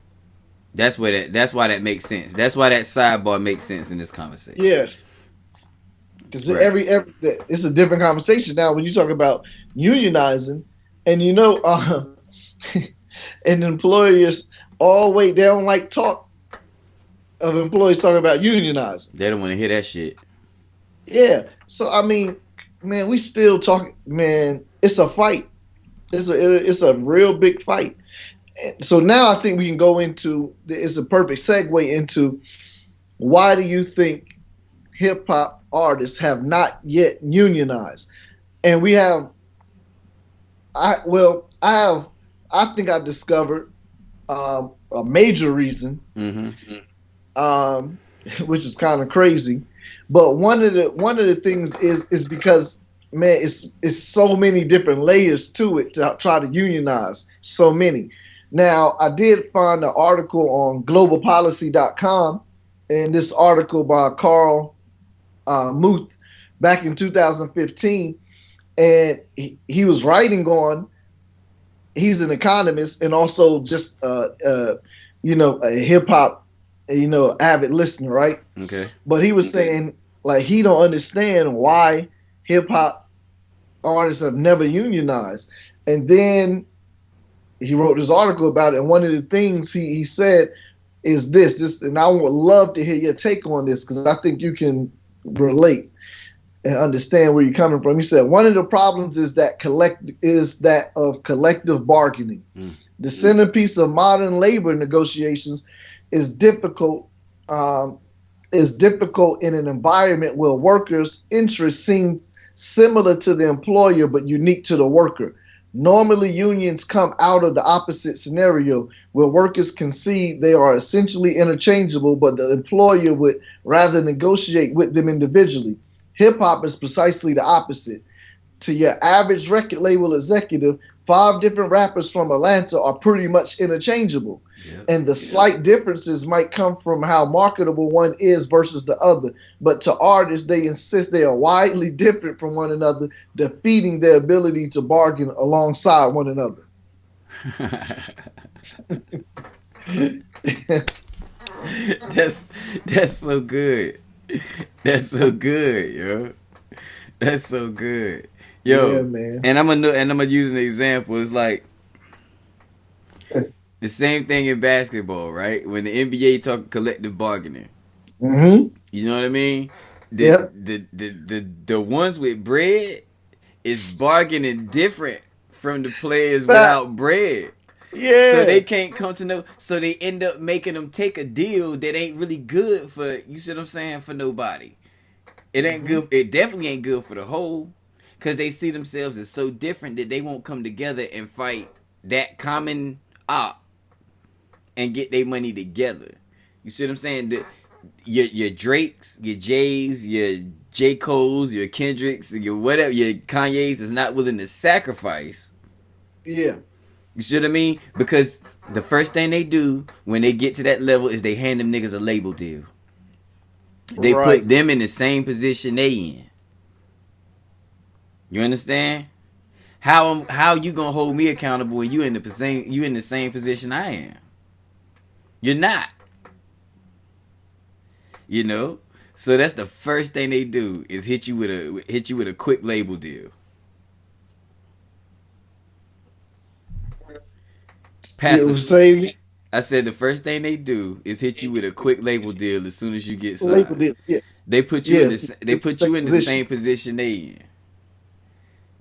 S2: That's where that. That's why that makes sense. That's why that sidebar makes sense in this conversation.
S3: Yes, because
S2: Right.
S3: every it's a different conversation now when you talk about unionizing, and and employers always they don't like talk of employees talking about unionizing.
S2: They don't want to hear that shit.
S3: Yeah, so I mean, man, we still talking. Man, it's a fight. It's a real big fight. So now I think we can go into it's a perfect segue into why do you think hip hop artists have not yet unionized? And we have I think I discovered a major reason,
S2: Mm-hmm.
S3: um, which is kind of crazy. But one of the things is because man, it's so many different layers to it to try to unionize. So many. Now I did find an article on globalpolicy.com, and this article by Carl Muth back in 2015, and he was writing on. He's an economist and also just a hip hop avid listener, right?
S2: Okay.
S3: But he was saying like he don't understand why hip hop artists have never unionized, and then he wrote this article about it. And one of the things he said is this, and I would love to hear your take on this because I think you can relate and understand where you're coming from. He said one of the problems is that of collective bargaining.
S2: Mm.
S3: The centerpiece of modern labor negotiations is difficult. Is difficult in an environment where workers' interests seem similar to the employer but unique to the worker. Normally, unions come out of the opposite scenario where workers concede they are essentially interchangeable, but the employer would rather negotiate with them individually. Hip hop is precisely the opposite. To your average record label executive, 5 different rappers from Atlanta are pretty much interchangeable.
S2: Yep.
S3: And the slight differences might come from how marketable one is versus the other. But to artists, they insist they are widely different from one another, defeating their ability to bargain alongside one another.
S2: that's so good. That's so good, yo. That's so good. Yo,
S3: Yeah, man.
S2: and I'm gonna use an example. It's like the same thing in basketball, right? When the NBA talk collective bargaining,
S3: Mm-hmm.
S2: you know what I mean?
S3: Yep.
S2: The ones with bread is bargaining different from the players
S3: But,
S2: without bread. So
S3: yeah.
S2: they can't come to know. So they end up making them take a deal that ain't really good for, you see what I'm saying, for nobody. It ain't good. It definitely ain't good for the whole, because they see themselves as so different that they won't come together and fight that common op and get their money together. You see what I'm saying? Your Drakes, your Jays, your J. Cole's, your Kendricks, your whatever, your Kanye's is not willing to sacrifice.
S3: Yeah.
S2: You see what I mean? Because the first thing they do when they get to that level is they hand them niggas a label deal. They
S3: Right.
S2: put them in the same position they in. You understand? How you gonna hold me accountable when you in the same position I am? You're not. You know? So that's the first thing they do is hit you with a quick label deal. Passive.
S3: Save
S2: I said the first thing they do is hit you with a quick label deal as soon as you get
S3: label
S2: signed.
S3: deal. Yeah.
S2: They put you
S3: Yes.
S2: in the same position they in.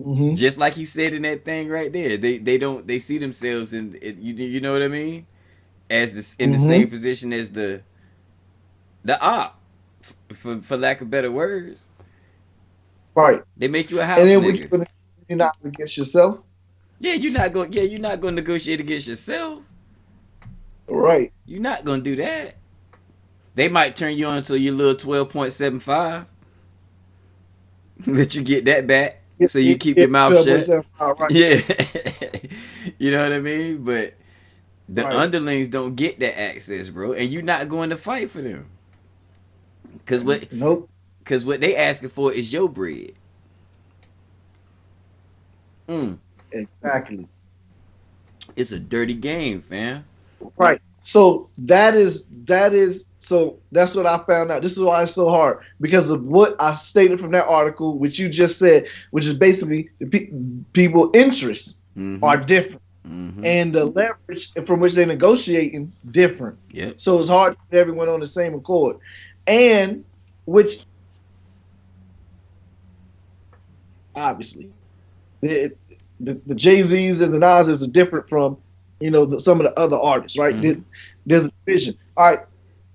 S3: Mm-hmm.
S2: Just like he said in that thing right there. They see themselves in you know what I mean? As in the same position as the op, for lack of better words.
S3: Right.
S2: They make you a
S3: And
S2: house
S3: then
S2: nigga.
S3: you're not against yourself.
S2: Yeah, you're not gonna negotiate against yourself.
S3: Right.
S2: You're not gonna do that. They might turn you on to your little 12.75. Let you get that back. So you keep your mouth shut.
S3: Right.
S2: Yeah. You know what I mean? But the
S3: Right.
S2: underlings don't get that access, bro. And you're not going to fight for them. Cause
S3: Nope.
S2: Cause what they asking for is your bread. Mm.
S3: Exactly.
S2: It's a dirty game, fam.
S3: Right. So that's what I found out. This is why it's so hard because of what I stated from that article, which you just said, which is basically the people interests
S2: Mm-hmm.
S3: are different,
S2: Mm-hmm.
S3: and the leverage from which they're negotiating different.
S2: Yep.
S3: So it's hard to get everyone on the same accord, and which obviously the Jay Z's and the Nas's are different from some of the other artists, right?
S2: Mm-hmm.
S3: There's a division, all right,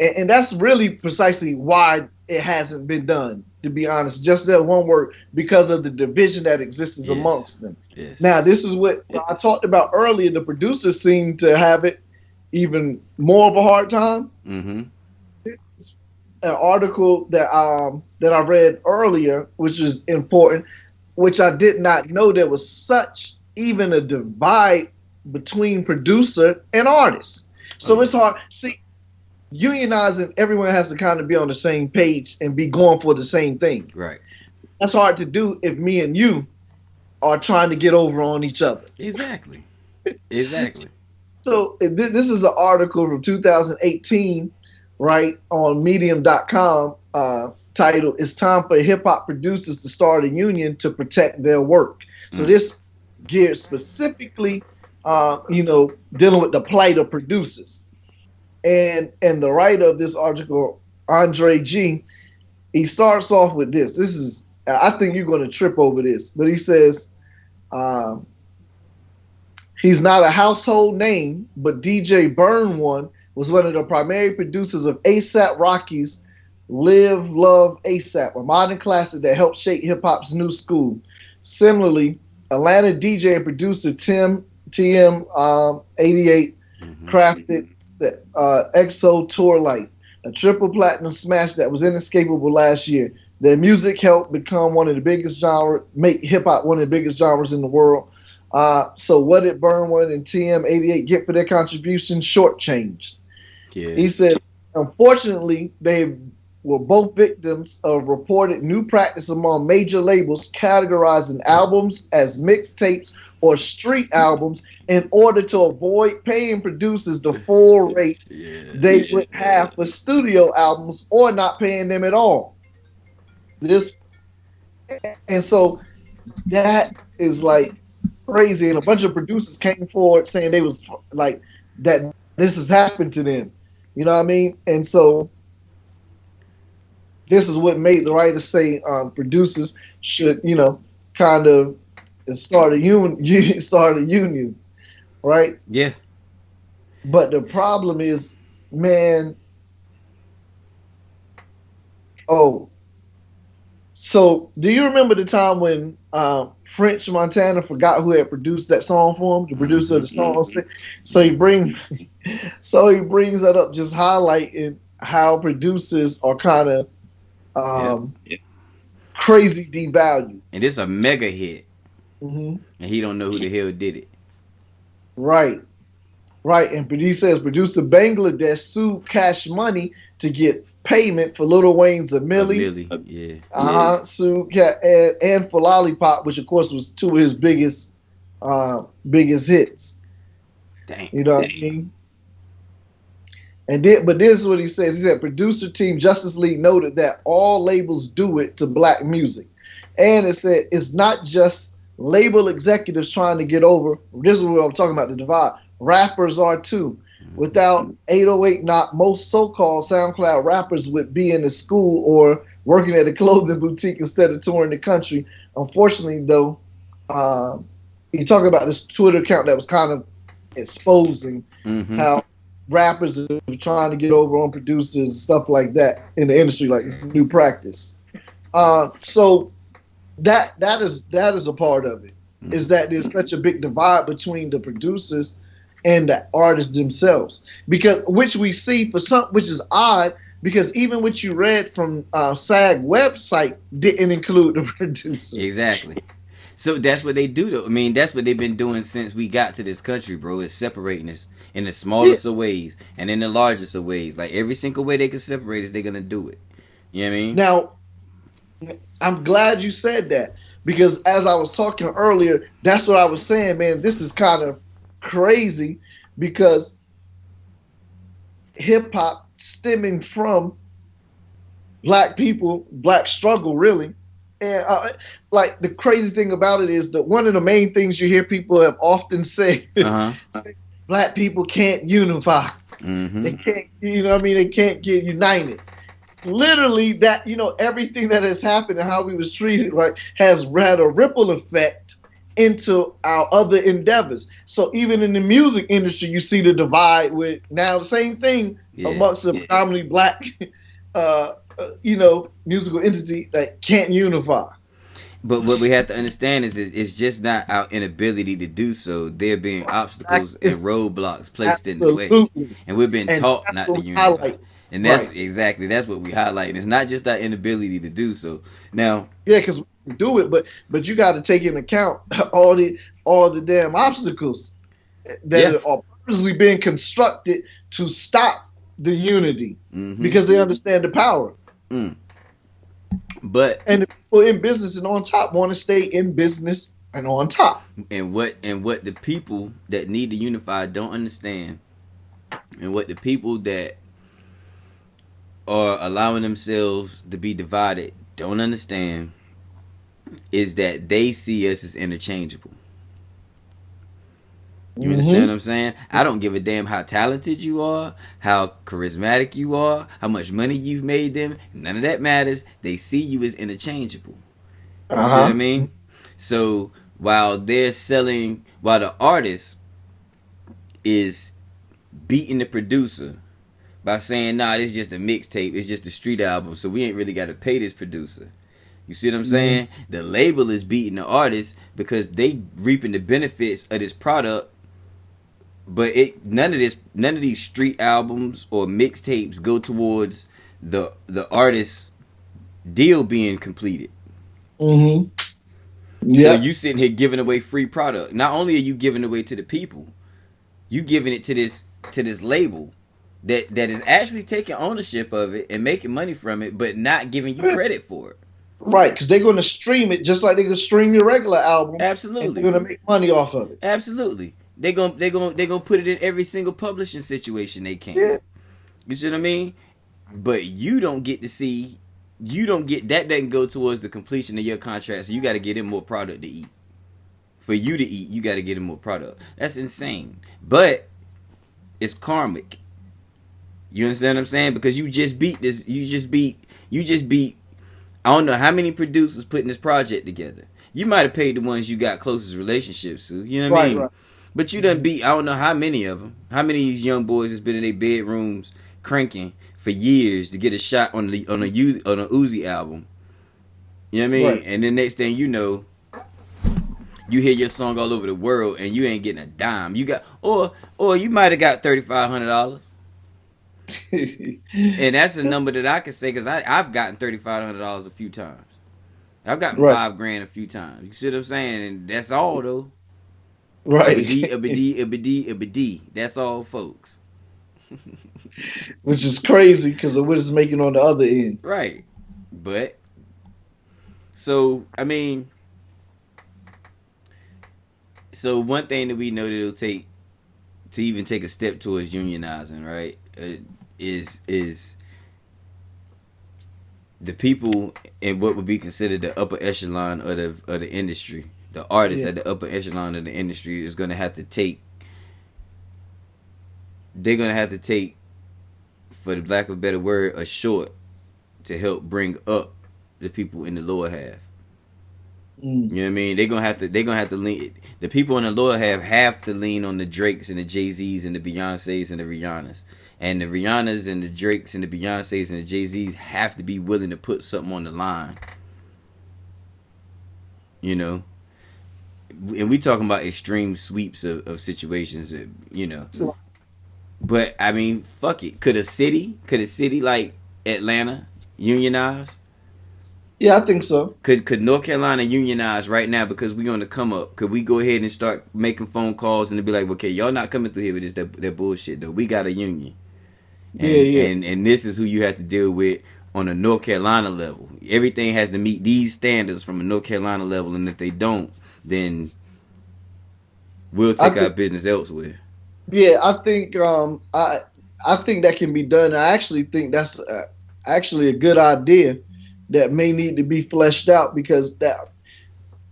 S3: and that's really precisely why it hasn't been done. To be honest, just that one word, because of the division that exists
S2: Yes.
S3: amongst them.
S2: Yes.
S3: Now, this is what I talked about earlier. The producers seem to have it even more of a hard time.
S2: Mm-hmm.
S3: An article that I read earlier, which is important, which I did not know there was such even a divide between producer and artist.
S2: Oh
S3: So
S2: yeah.
S3: it's hard. See, unionizing, everyone has to kind of be on the same page and be going for the same thing.
S2: Right.
S3: That's hard to do if me and you are trying to get over on each other.
S2: Exactly. Exactly.
S3: So this is an article from 2018, right, on medium.com, titled "It's Time for Hip Hop Producers to Start a Union to Protect Their Work." So
S2: Mm.
S3: this geared specifically, dealing with the plight of producers. And the writer of this article, Andre G, he starts off with this. This is, I think you're going to trip over this, but he says, um, he's not a household name, but DJ Burn One was one of the primary producers of ASAP Rocky's Live Love ASAP, a modern classic that helped shape hip hop's new school. Similarly, Atlanta DJ and producer TM88
S2: Mm-hmm.
S3: crafted the EXO Tour Life, a triple platinum smash that was inescapable last year. Their music helped become one of the biggest genres, make hip hop one of the biggest genres in the world. So what did Burn One and TM88 get for their contribution? Shortchanged.
S2: Yeah.
S3: He said, unfortunately, they were both victims of reported new practice among major labels categorizing albums as mixtapes or street albums in order to avoid paying producers the full rate
S2: Yeah.
S3: they would have for studio albums or not paying them at all. This and so that is like crazy, and a bunch of producers came forward saying they was like that this has happened to them. You know what I mean? And so this is what made the writer say producers should, kind of start a union, start a union, right?
S2: Yeah.
S3: But the problem is, man. Oh, so do you remember the time when French Montana forgot who had produced that song for him? The producer of the song. So he brings, so he brings that up, just highlighting how producers are kind of
S2: Yep.
S3: crazy devalued.
S2: And this a mega hit,
S3: Hmm.
S2: and he don't know who the hell did it.
S3: Right, right. And he says producer Bangladesh sued Cash Money to get payment for Lil Wayne's A
S2: A
S3: Millie.
S2: Millie. Yeah.
S3: Sued and for Lollipop, which of course was two of his biggest hits.
S2: Dang.
S3: You know what I mean? But this is what he says. He said, producer team Justice League noted that all labels do it to black music. And it said it's not just label executives trying to get over. This is what I'm talking about, the divide. Rappers are too. Without 808 not most so-called SoundCloud rappers would be in a school or working at a clothing boutique instead of touring the country. Unfortunately, though, you talk about this Twitter account that was kind of exposing
S2: Mm-hmm.
S3: how rappers are trying to get over on producers and stuff like that in the industry, like it's a new practice. So that is a part of it. Is that there's such a big divide between the producers and the artists themselves, because which we see for some, which is odd, because even what you read from SAG website didn't include the producers.
S2: Exactly. So that's what they do, though. I mean, that's what they've been doing since we got to this country, bro. Is separating us in the smallest of ways and in the largest of ways. Like every single way they can separate us, they're gonna do it. You know what I mean?
S3: Now, I'm glad you said that because as I was talking earlier, that's what I was saying, man. This is kind of crazy because hip hop stemming from black people, black struggle, really. And like the crazy thing about it is that one of the main things you hear people have often said,
S2: Uh huh.
S3: black people can't unify. They
S2: Mm-hmm.
S3: can't, you know what I mean? They can't get united. Literally, that, everything that has happened and how we was treated, right, has had a ripple effect into our other endeavors. So even in the music industry, you see the divide with now the same thing
S2: Yeah.
S3: amongst the predominantly black, musical entity that can't unify.
S2: But what we have to understand is it's just not our inability to do so. There being obstacles and
S3: It's
S2: roadblocks placed in the way,
S3: absolutely,
S2: and we've been
S3: and
S2: taught
S3: that's
S2: not to
S3: what we
S2: unify.
S3: highlight.
S2: And that's
S3: Right.
S2: exactly that's what we highlight. And it's not just our inability to do so. Now,
S3: Yeah, because we do it, but you got to take into account all the damn obstacles
S2: yeah.
S3: that are purposely being constructed to stop the unity
S2: Mm-hmm.
S3: because they understand the power.
S2: Mm. But
S3: And the people in business and on top want to stay in business and on top.
S2: and what the people that need to unify don't understand, and what the people that are allowing themselves to be divided don't understand is that they see us as interchangeable. You understand what
S3: Mm-hmm.
S2: I'm saying? I don't give a damn how talented you are, how charismatic you are, how much money you've made them. None of that matters. They see you as interchangeable. You see what I
S3: Uh-huh.
S2: mean? So while the artist is beating the producer by saying, nah, this is just a mixtape, it's just a street album, so we ain't really got to pay this producer. You see what I'm
S3: Mm-hmm.
S2: saying? The label is beating the artist because they reaping the benefits of this product, but none of these street albums or mixtapes go towards the artist's deal being completed.
S3: Mm-hmm.
S2: So
S3: Yep.
S2: you sitting here giving away free product. Not only are you giving away to the people, you giving it to this label that is actually taking ownership of it and making money from it, but not giving you credit for it.
S3: Right, because they're going to stream it just like they're going to stream your regular album, and they're
S2: Absolutely,
S3: going to make money off of it.
S2: absolutely. They gonna put it in every single publishing situation they can.
S3: Yeah.
S2: You see what I mean? But you don't get to see. You don't get that. Doesn't go towards the completion of your contract. So you got to get him more product to eat. For you to eat, you got to get him more product. That's insane. But it's karmic. You understand what I'm saying? Because you just beat this. You just beat. I don't know how many producers putting this project together. You might have paid the ones you got closest relationships to. You know what I
S3: Right,
S2: mean?
S3: right.
S2: But you done
S3: Mm-hmm.
S2: beat. I don't know how many of them. How many of these young boys has been in their bedrooms cranking for years to get a shot on a Uzi album. You know what I mean?
S3: Right.
S2: And then next thing you know, you hear your song all over the world and you ain't getting a dime. You got or you might have got $3,500. And that's a number that I can say because I've gotten $3,500 a few times. I've gotten
S3: Right,
S2: 5 grand a few times. You see what I'm saying? And that's all though.
S3: right.
S2: Abadi. That's all, folks.
S3: Which is crazy because of what it's making on the other end.
S2: Right. But so I mean, so one thing that we know that it'll take to even take a step towards unionizing, right? Is the people in what would be considered the upper echelon of the industry. The artists
S3: Yeah.
S2: at the upper echelon of the industry is gonna have to take. They're gonna have to take, for the lack of a better word, a short to help bring up the people in the lower half.
S3: Mm.
S2: You know what I mean? They're gonna have to lean. The people in the lower half have to lean on the Drakes and the Jay-Z's and the Beyoncé's and the Rihannas. And the Rihannas and the Drakes and the Beyoncé's and the Jay-Z's have to be willing to put something on the line. You know? And we talking about extreme sweeps of situations, you know. But I mean, fuck it. Could a city like Atlanta unionize?
S3: Yeah, I think so.
S2: Could North Carolina unionize right now because we on the come up? Could we go ahead and start making phone calls and be like, okay, y'all not coming through here with this that bullshit though. We got a union,
S3: Yeah,
S2: and
S3: yeah.
S2: and and this is who you have to deal with. on a North Carolina level. Everything has to meet these standards from a North Carolina level, and if they don't, then we'll take our business elsewhere.
S3: Yeah, I think that can be done. I actually think that's actually a good idea that may need to be fleshed out because that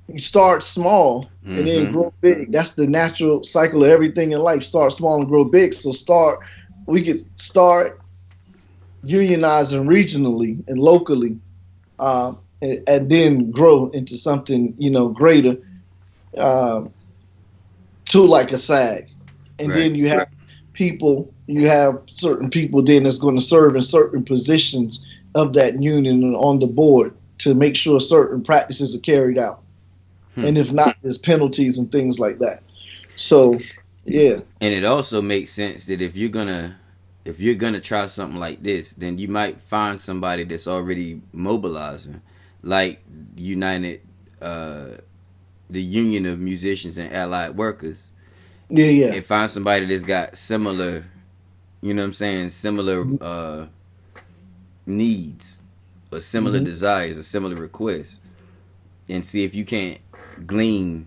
S3: you start small and then
S2: Mm-hmm.
S3: grow big. That's the natural cycle of everything in life. Start small and grow big. So we could start unionizing regionally and locally, and then grow into something greater, uh, to like a SAG. And
S2: Right.
S3: then you have certain people then that's going to serve in certain positions of that union and on the board to make sure certain practices are carried out.
S2: Hmm.
S3: And if not, there's penalties and things like that. So, yeah.
S2: And it also makes sense that if you're gonna try something like this, then you might find somebody that's already mobilizing, like United, uh, the Union of Musicians and Allied Workers,
S3: Yeah, yeah.
S2: and find somebody that's got similar, you know what I'm saying, similar needs or similar
S3: Hmm.
S2: desires or similar requests, and see if you can't glean,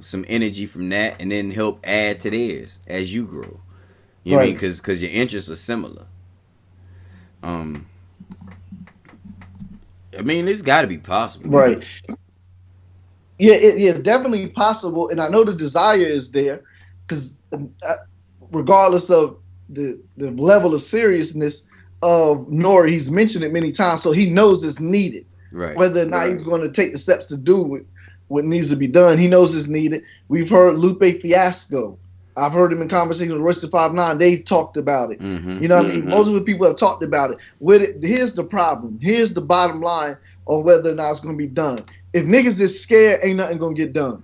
S2: some energy from that, and then help add to theirs as you grow. You know what I mean?
S3: Right,
S2: Because your interests are similar. Um, I mean, it's got to be possible.
S3: right. Yeah, yeah, definitely possible. And I know the desire is there because, regardless of the level of seriousness of N.O.R.E, he's mentioned it many times, so he knows it's needed.
S2: Right.
S3: Whether or not he's going to take the steps to do what needs to be done, he knows it's needed. We've heard Lupe Fiasco. I've heard him in conversations with Royce 5'9". They've talked about it.
S2: Mm-hmm.
S3: You know what I mean? Most of the people have talked about it. With it, here's the problem. Here's the bottom line on whether or not it's going to be done. If niggas is scared, ain't nothing going to get done.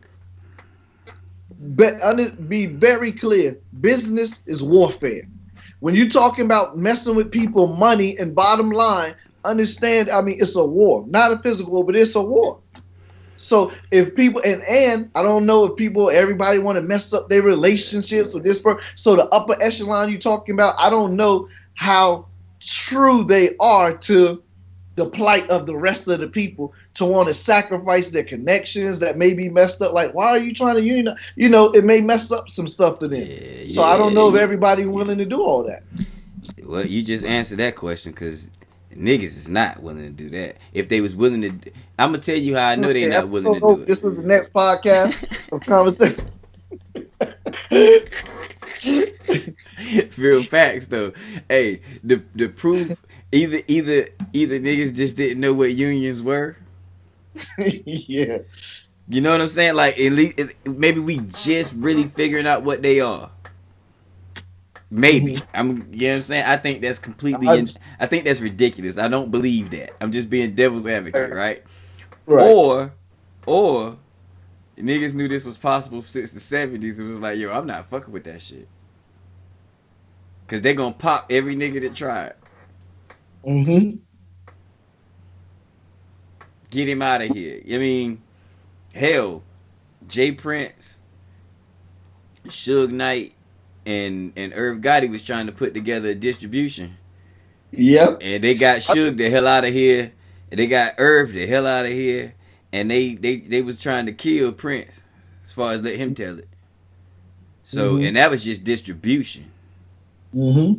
S3: Be very clear. Business is warfare. When you're talking about messing with people, money, and bottom line, understand, I mean, it's a war. Not a physical, but it's a war. So if people and I don't know if everybody want to mess up their relationships with this person. So the upper echelon you talking about, I don't know how true they are to the plight of the rest of the people to want to sacrifice their connections that may be messed up. Like, why are you trying to union? It may mess up some stuff for them.
S2: Yeah,
S3: So I don't know if
S2: yeah.
S3: everybody willing to do all that.
S2: Well, you just answered that question because niggas is not willing to do that. If they was willing to, I'm gonna tell you how I know they
S3: Okay,
S2: not willing to do
S3: this was the next podcast of conversation.
S2: Real facts though. Hey, the proof either niggas just didn't know what unions were.
S3: Yeah.
S2: You know what I'm saying? Like at least maybe we just really figuring out what they are. Maybe
S3: Mhm.
S2: you know what I'm saying. I think that's completely.
S3: I just,
S2: I think that's ridiculous. I don't believe that. I'm just being devil's advocate, right?
S3: right.
S2: Or niggas knew this was possible since the '70s. It was like, yo, I'm not fucking with that shit. Cause they gonna pop every nigga that tried.
S3: Hmm.
S2: Get him out of here. I mean, hell, Jay Prince, Suge Knight, and Irv Gotti was trying to put together a distribution,
S3: Yep.
S2: and they got Suge the hell out of here, and they got Irv the hell out of here, and they was trying to kill Prince, as far as let him tell it. So,
S3: Hmm.
S2: and that was just distribution.
S3: Hmm.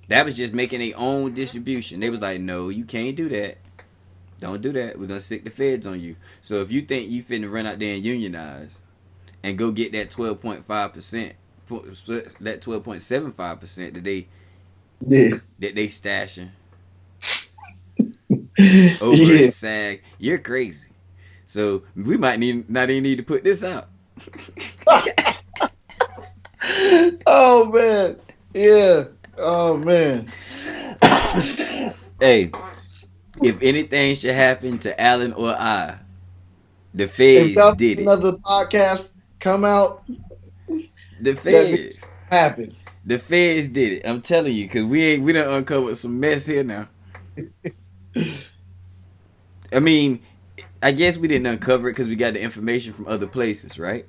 S2: That was just making their own distribution. They was like, no, you can't do that. Don't do that. We're gonna stick the feds on you. So if you think you finna run out there and unionize and go get that 12.5%, that 12.75%
S3: Yeah.
S2: that they stashing over
S3: Yeah.
S2: at SAG, you're crazy. So we might not even need to put this out.
S3: Oh man. Yeah. Oh man.
S2: Hey, if anything should happen to Allan or I, the
S3: If
S2: feds
S3: y'all
S2: did it.
S3: another podcast come out,
S2: The
S3: that means
S2: feds.
S3: it happened.
S2: The feds did it. I'm telling you, cause we done uncovered some mess here now. I mean, I guess we didn't uncover it because we got the information from other places, right?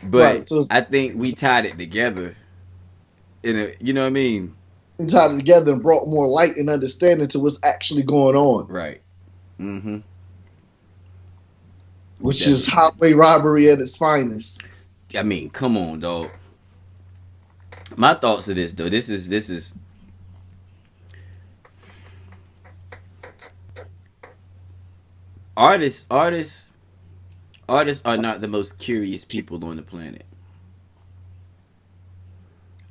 S2: But
S3: Right. So
S2: I think we tied it together in a, you know what I mean?
S3: tied it together and brought more light and understanding to what's actually going on,
S2: Right. Mm-hmm.
S3: which
S2: That's.
S3: is highway robbery at its finest.
S2: I mean, come on, dog. My thoughts of this though. This is artists are not the most curious people on the planet.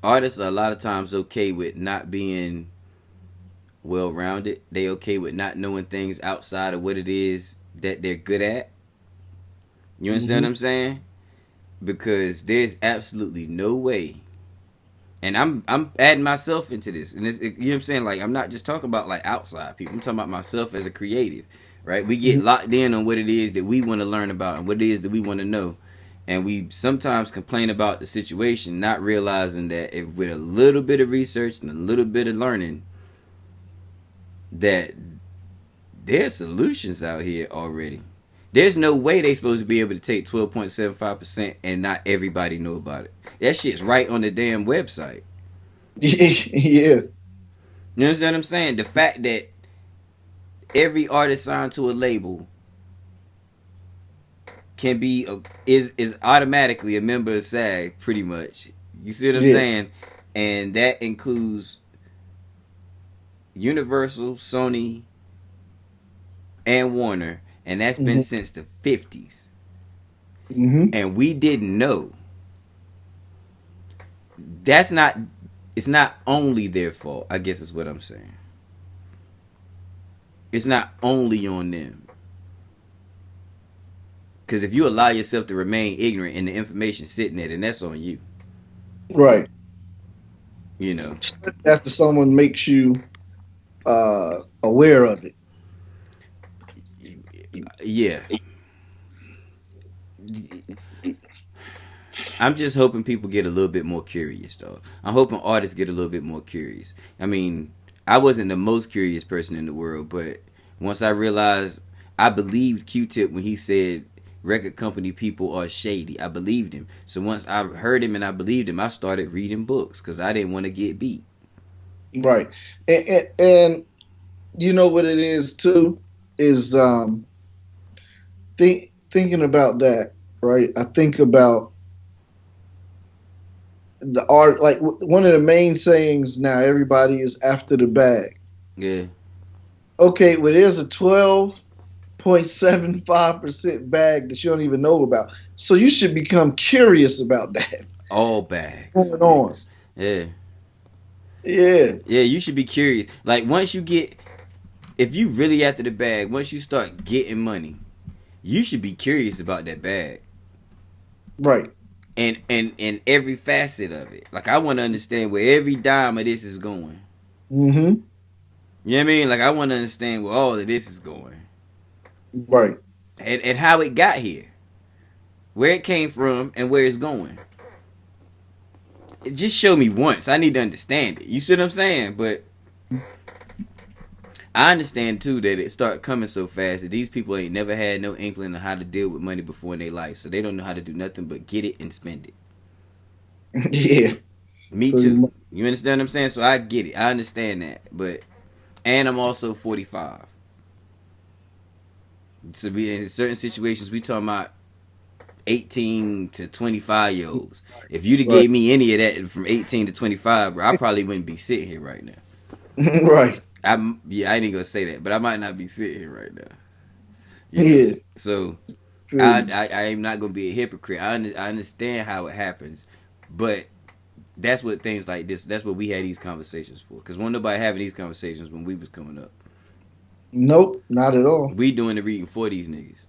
S2: Artists are a lot of times okay with not being well rounded. They okay with not knowing things outside of what it is that they're good at. You understand
S3: Mm-hmm.
S2: what I'm saying? Because there's absolutely no way, and I'm adding myself into this, and you know what I'm saying. Like I'm not just talking about like outside people. I'm talking about myself as a creative, right? We get locked in on what it is that we want to learn about and what it is that we want to know, and we sometimes complain about the situation, not realizing that if with a little bit of research and a little bit of learning, that there's solutions out here already. There's no way they supposed to be able to take 12.75% and not everybody know about it. That shit's right on the damn website.
S3: Yeah.
S2: You understand what I'm saying? The fact that every artist signed to a label can be is automatically a member of SAG, pretty much. You see what I'm
S3: Yeah.
S2: saying? And that includes Universal, Sony, and Warner, and that's been
S3: Mm-hmm.
S2: since the 50s.
S3: Mm-hmm.
S2: And we didn't know. That's not. It's not only their fault. I guess is what I'm saying. It's not only on them. Because if you allow yourself to remain ignorant and the information sitting there, then that's on you.
S3: Right.
S2: You know.
S3: After someone makes you aware of it.
S2: Yeah. I'm just hoping people get a little bit more curious, though. I'm hoping artists get a little bit more curious. I mean, I wasn't the most curious person in the world, but once I realized, I believed Q-Tip when he said record company people are shady. I believed him. So once I heard him and I believed him, I started reading books because I didn't want to get beat.
S3: Right. And you know what it is too is thinking about that, right? I think about the art, like one of the main sayings now, everybody is after the bag.
S2: Yeah.
S3: Okay, well, there's a 12.75% bag that you don't even know about. So you should become curious about that.
S2: All bags.
S3: Going on.
S2: Yeah.
S3: Yeah.
S2: Yeah, you should be curious. Like once you get, if you really after the bag, once you start getting money, you should be curious about that bag.
S3: Right.
S2: And every facet of it. Like I want to understand where every dime of this is going.
S3: Mm-hmm.
S2: You know what I mean? Like I want to understand where all of this is going.
S3: Right.
S2: And how it got here. Where it came from and where it's going. It just show me once. I need to understand it. You see what I'm saying? But I understand too that it start coming so fast that these people ain't never had no inkling of how to deal with money before in their life. So they don't know how to do nothing but get it and spend it.
S3: Yeah.
S2: Me
S3: Pretty
S2: too.
S3: much.
S2: You understand what I'm saying? So I get it. I understand that. But and I'm also 45. So we in certain situations we talking about 18 to 25 year olds. If you'd have
S3: Right.
S2: gave me any of that from 18 to 25, bro, I probably wouldn't be sitting here right now.
S3: Right.
S2: I ain't even gonna say that, but I might not be sitting here right now. You know.
S3: Yeah.
S2: So
S3: True.
S2: I am not gonna be a hypocrite. I understand how it happens, but that's what things like this. That's what we had these conversations for. Cause wasn't nobody having these conversations when we was coming up.
S3: Nope, not at all.
S2: We doing the reading for these niggas.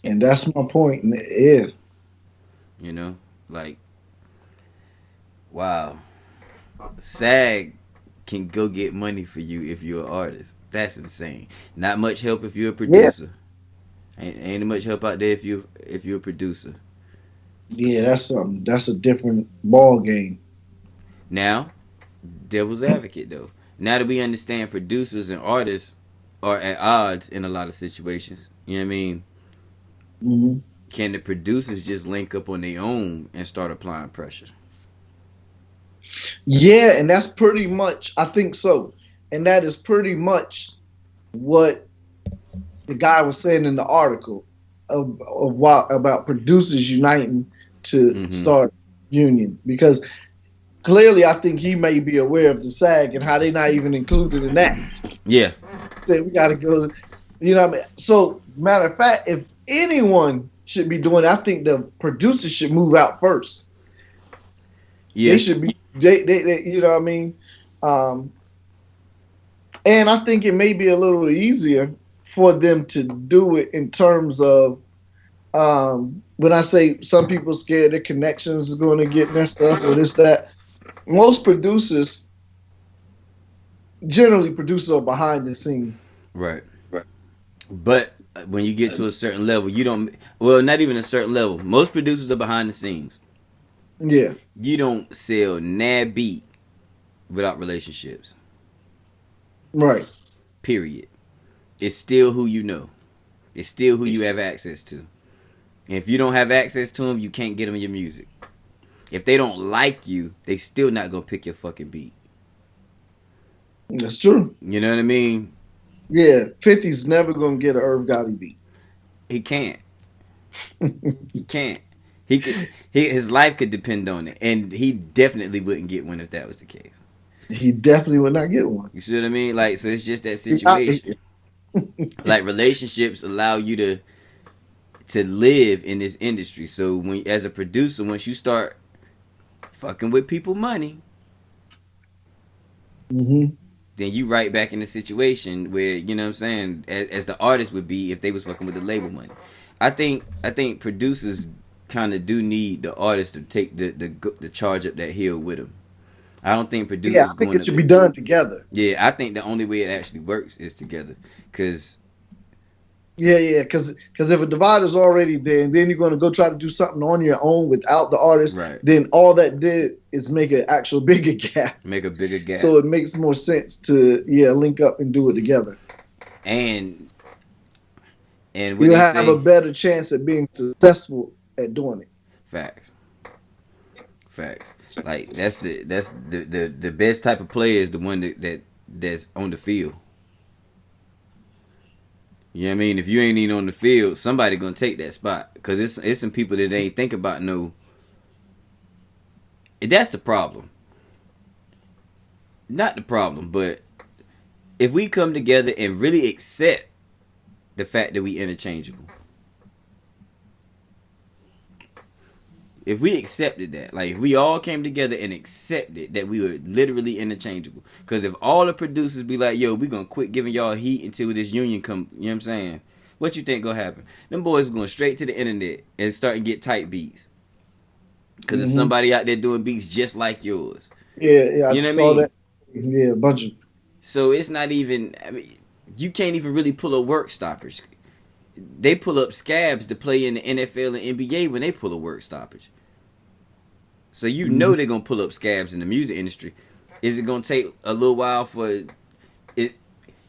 S3: And that's my point. Yeah.
S2: You know, like wow, SAG can go get money for you if you're an artist. That's insane. Not much help if you're a
S3: Yeah.
S2: producer. Ain't much help out there if you're a producer.
S3: Yeah, that's something. That's a different ball game.
S2: Now, devil's advocate though. Now that we understand producers and artists are at odds in a lot of situations, you know what I mean?
S3: Hmm.
S2: Can the producers just link up on their own and start applying pressure?
S3: Yeah, and that's pretty much, I think so. And that is pretty much what the guy was saying in the article of what about producers uniting to
S2: Mm-hmm.
S3: start union, because clearly I think he may be aware of the SAG and how they not even included in that.
S2: Yeah.
S3: That we got to go, you know what I mean? So matter of fact, if anyone should be doing it, I think the producers should move out first. They
S2: Yeah.
S3: should be they you know what I mean? Um, and I think it may be a little easier for them to do it in terms of when I say some people scared their connections is going to get messed up or this that. Most producers, generally producers, are behind the scene.
S2: Right. But when you get to a certain level, you don't. Well, not even a certain level. Most producers are behind the scenes.
S3: Yeah,
S2: You don't sell nab beat without relationships.
S3: right.
S2: Period. It's still who you know. It's still who you have access to. And if you don't have access to them, you can't get them your music. If they don't like you, they still not gonna pick your fucking beat.
S3: That's true.
S2: You know what I mean?
S3: Yeah, 50's never gonna get an Irv Gotti beat.
S2: He can't. He can't. He could. His life could depend on it, and he definitely wouldn't get one if that was the case.
S3: He definitely would not get one.
S2: You see what I mean? Like, so it's just that situation. Like, relationships allow you to live in this industry. So when, as a producer, once you start fucking with people money,
S3: Mm-hmm.
S2: then you right back in the situation where, you know what I'm saying, as the artist would be if they was fucking with the label money. I think producers kind of do need the artist to take the charge up that hill with them. I don't think
S3: Yeah,
S2: producers
S3: I think
S2: going
S3: it
S2: to.
S3: should be done together.
S2: Yeah, I think the only way it actually works is together. Cause
S3: Yeah, because if a divider's already there, and then you're going to go try to do something on your own without the artist,
S2: right,
S3: then all that did is make an actual bigger gap.
S2: make a bigger gap,
S3: So it makes more sense to link up and do it together.
S2: and what
S3: You'll
S2: they
S3: have a
S2: say,
S3: better chance at being successful at doing it.
S2: facts, facts. Like that's the best type of player is the one that's on the field. You know what I mean? If you ain't even on the field, somebody gonna take that spot because it's some people that ain't think about no. That's the problem. Not the problem, but if we come together and really accept the fact that we interchangeable, if we accepted that, like if we all came together and accepted that we were literally interchangeable, because if all the producers be like, yo, we gonna quit giving y'all heat until this union come, you know what I'm saying? What you think gonna happen? Them boys going straight to the internet and start and get tight beats. Because there's
S3: Mm-hmm.
S2: somebody out there doing beats just like yours.
S3: Yeah, I
S2: You know what I
S3: just saw
S2: mean?
S3: that. Yeah, a bunch of.
S2: So it's not even, I mean, you can't even really pull up work stoppers. They pull up scabs to play in the NFL and NBA when they pull a work stoppage. So you know they're gonna pull up scabs in the music industry. Is it gonna take a little while for it?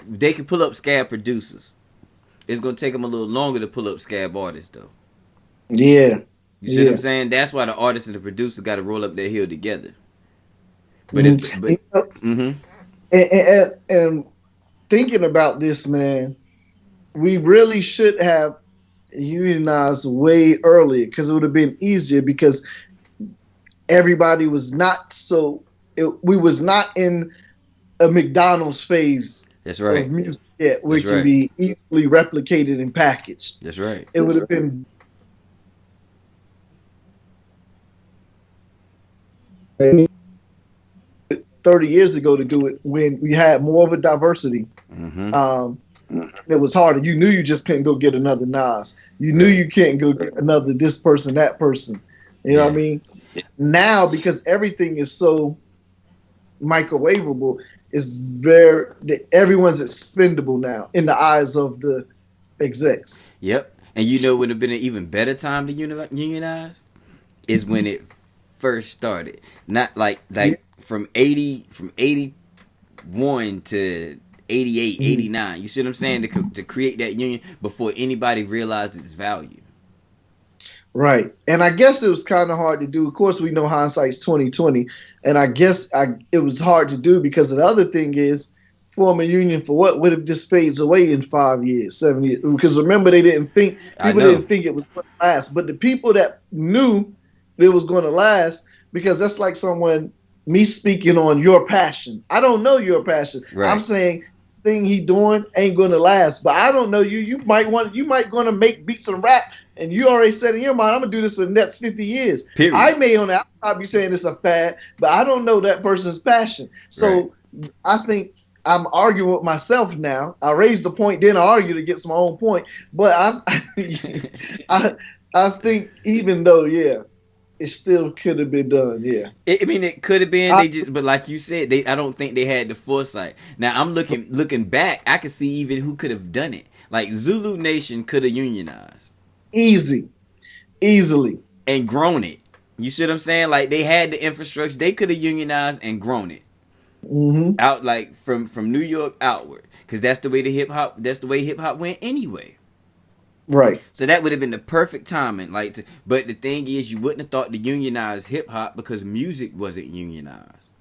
S2: They can pull up scab producers. It's gonna take them a little longer to pull up scab artists, though.
S3: Yeah,
S2: You see what I'm
S3: yeah.
S2: saying? That's why the artist and the producer got to roll up their hill together. But it's
S3: Mm-hmm.
S2: but mm-hmm.
S3: And thinking about this, man, we really should have unionized way earlier because it would have been easier because everybody was not so. We was not in a McDonald's phase
S2: That's
S3: of
S2: right.
S3: music yet, where
S2: That's
S3: it can
S2: right.
S3: be easily replicated and packaged.
S2: That's right.
S3: It would have been 30 years ago to do it when we had more of a diversity.
S2: Mm-hmm.
S3: It was harder. You knew you just couldn't go get another Nas. You knew
S2: Right.
S3: you can't go get another this person, that person. You know what I
S2: Yeah.
S3: mean? Now, because everything is so microwavable, is everyone's expendable now in the eyes of the execs.
S2: Yep. And you know, would have been an even better time to unionize is when it first started. Not
S3: Yeah.
S2: from 81 to 88,
S3: Mhm.
S2: 89. You see what I'm saying? To create that union before anybody realized its value.
S3: Right. And I guess it was kind of hard to do. Of course, we know hindsight's 2020, and I guess it was hard to do because the other thing is form a union for what? What if this fades away in 5 years, 7 years? Because remember,
S2: I
S3: people
S2: know.
S3: didn't think it was going to last, but the people that knew it was going to last, because that's like someone me speaking on your passion. I don't know your passion. I'm
S2: Right.
S3: saying thing he doing ain't going to last, but I don't know you. You might going to make beats and rap, and you already said in your mind, I'm gonna do this for the next 50 years. I
S2: Period.
S3: may on the outside be saying it's a fad, but I don't know that person's passion.
S2: Right.
S3: So I think I'm arguing with myself now. I raised the point, then I argue against my own point. But I, I think even though, yeah, it still could have been done. Yeah.
S2: I mean, it could have been
S3: I,
S2: they just, but like you said, they. I don't think they had the foresight. Now I'm looking back. I can see even who could have done it. Like Zulu Nation could have unionized
S3: easy, easily.
S2: and grown it. You see what I'm saying? Like they had the infrastructure. They could have unionized and grown it
S3: Hmm.
S2: out, like from New York outward, because that's the way the hip hop. That's the way hip hop went anyway.
S3: Right.
S2: So that would have been the perfect timing. But the thing is, you wouldn't have thought to unionize hip hop because music wasn't unionized.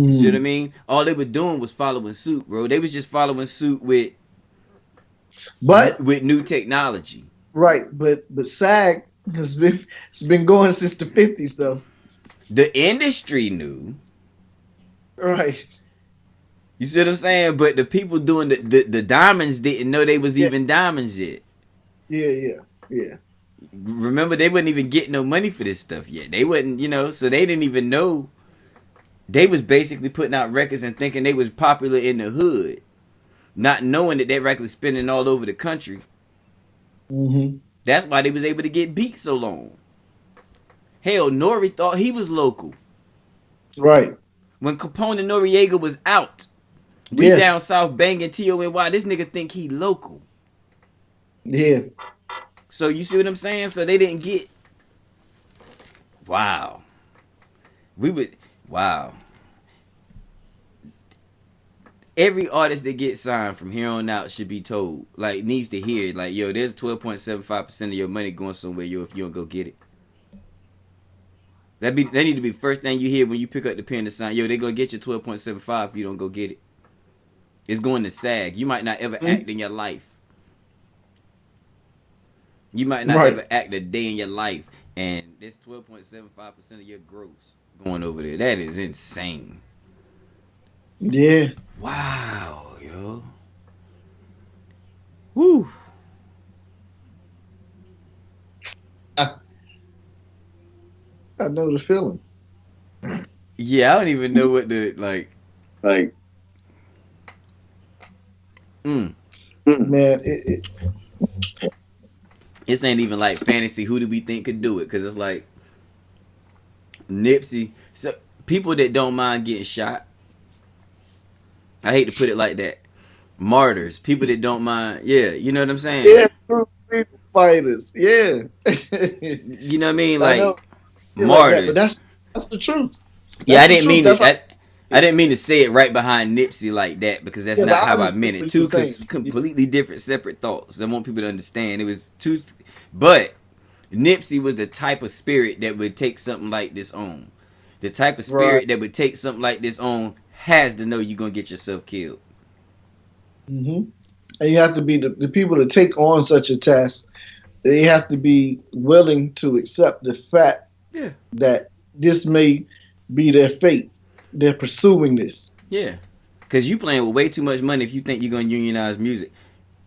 S2: You see what I
S3: Mm.
S2: mean? All they were doing was following suit, bro. They was just following suit with
S3: But
S2: new technology.
S3: right, but SAG it's been going since the 50s though.
S2: The industry knew.
S3: Right.
S2: You see what I'm saying? But the people doing the diamonds didn't know they was
S3: Yeah.
S2: even diamonds yet.
S3: Yeah. Yeah. Yeah.
S2: Remember, they wouldn't even get no money for this stuff yet. They wouldn't, so they didn't even know. They was basically putting out records and thinking they was popular in the hood, not knowing that that record was spinning all over the country.
S3: Hmm.
S2: That's why they was able to get beat so long. Hell, N.O.R.E thought he was local.
S3: Right.
S2: When Capone and Noriega was out, we down
S3: Yes.
S2: south banging Tony. This nigga think he local.
S3: Yeah.
S2: So you see what I'm saying? So they didn't get. Wow. We would. Wow. Every artist that gets signed from here on out should be told, like, needs to hear, like, yo, there's 12.75% of your money going somewhere, yo, if you don't go get it. That need to be the first thing you hear when you pick up the pen to sign. Yo, they gonna get you 12.75 if you don't go get it. It's going to SAG. You might not ever act in your life. You might not
S3: Right.
S2: ever act a day in your life, and this 12.75% of your gross going over there. That is insane.
S3: Yeah.
S2: Wow, yo. Woo.
S3: I know the feeling.
S2: Yeah, I don't even know what the like.
S3: Like,
S2: Mm,
S3: man,
S2: this ain't even like fantasy. Who do we think could do it? Because it's like Nipsey. So people that don't mind getting shot. I hate to put it like that. Martyrs. People that don't mind. Yeah, you know what I'm saying.
S3: yeah, true freedom fighters. Yeah.
S2: You know what I mean?
S3: I
S2: Like
S3: know feel like that, but
S2: martyrs.
S3: that's the truth.
S2: Yeah,
S3: That's
S2: I
S3: the
S2: didn't
S3: truth.
S2: mean
S3: That's
S2: it.
S3: how.
S2: I didn't mean to say it right behind Nipsey like that because that's
S3: Yeah, but
S2: not
S3: I
S2: how I
S3: understood
S2: meant it.
S3: what you were
S2: Two
S3: saying.
S2: completely different, separate thoughts. I want people to understand it was two, but Nipsey was the type of spirit that would take something like this on. The type of
S3: Right.
S2: spirit that would take something like this on has to know you're gonna get yourself killed.
S3: Hmm. And you have to be the people to take on such a task. They have to be willing to accept the fact
S2: Yeah,
S3: that this may be their fate. They're pursuing this.
S2: yeah. Cause you playing with way too much money if you think you're gonna unionize music.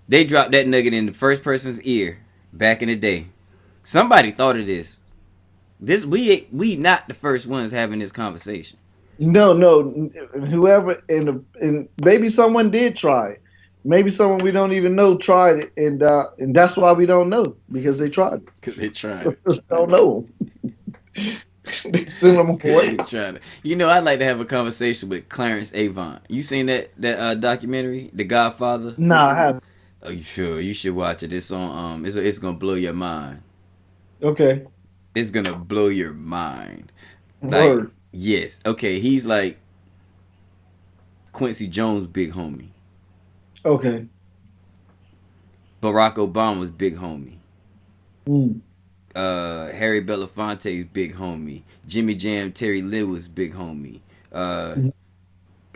S2: They dropped that nugget in the first person's ear back in the day. Somebody thought of this. This we not the first ones having this conversation.
S3: No, no. Whoever and maybe someone did try it. Maybe someone we don't even know tried it, and that's why we don't know because they tried
S2: Cause they trying
S3: it.
S2: it.
S3: We don't know them. They send them
S2: Cause they
S3: away.
S2: trying it. I'd like to have a conversation with Clarence Avant. You seen that documentary, The Godfather?
S3: Nah, I haven't.
S2: Oh, you sure? You should watch it. It's on. It's gonna blow your mind.
S3: Okay,
S2: It's gonna blow your mind. Like,
S3: word.
S2: yes, okay. He's like Quincy Jones' big homie.
S3: Okay,
S2: Barack Obama's big homie.
S3: Mm.
S2: Harry Belafonte's big homie. Jimmy Jam, Terry Lewis, big homie. Uh,
S3: Mm.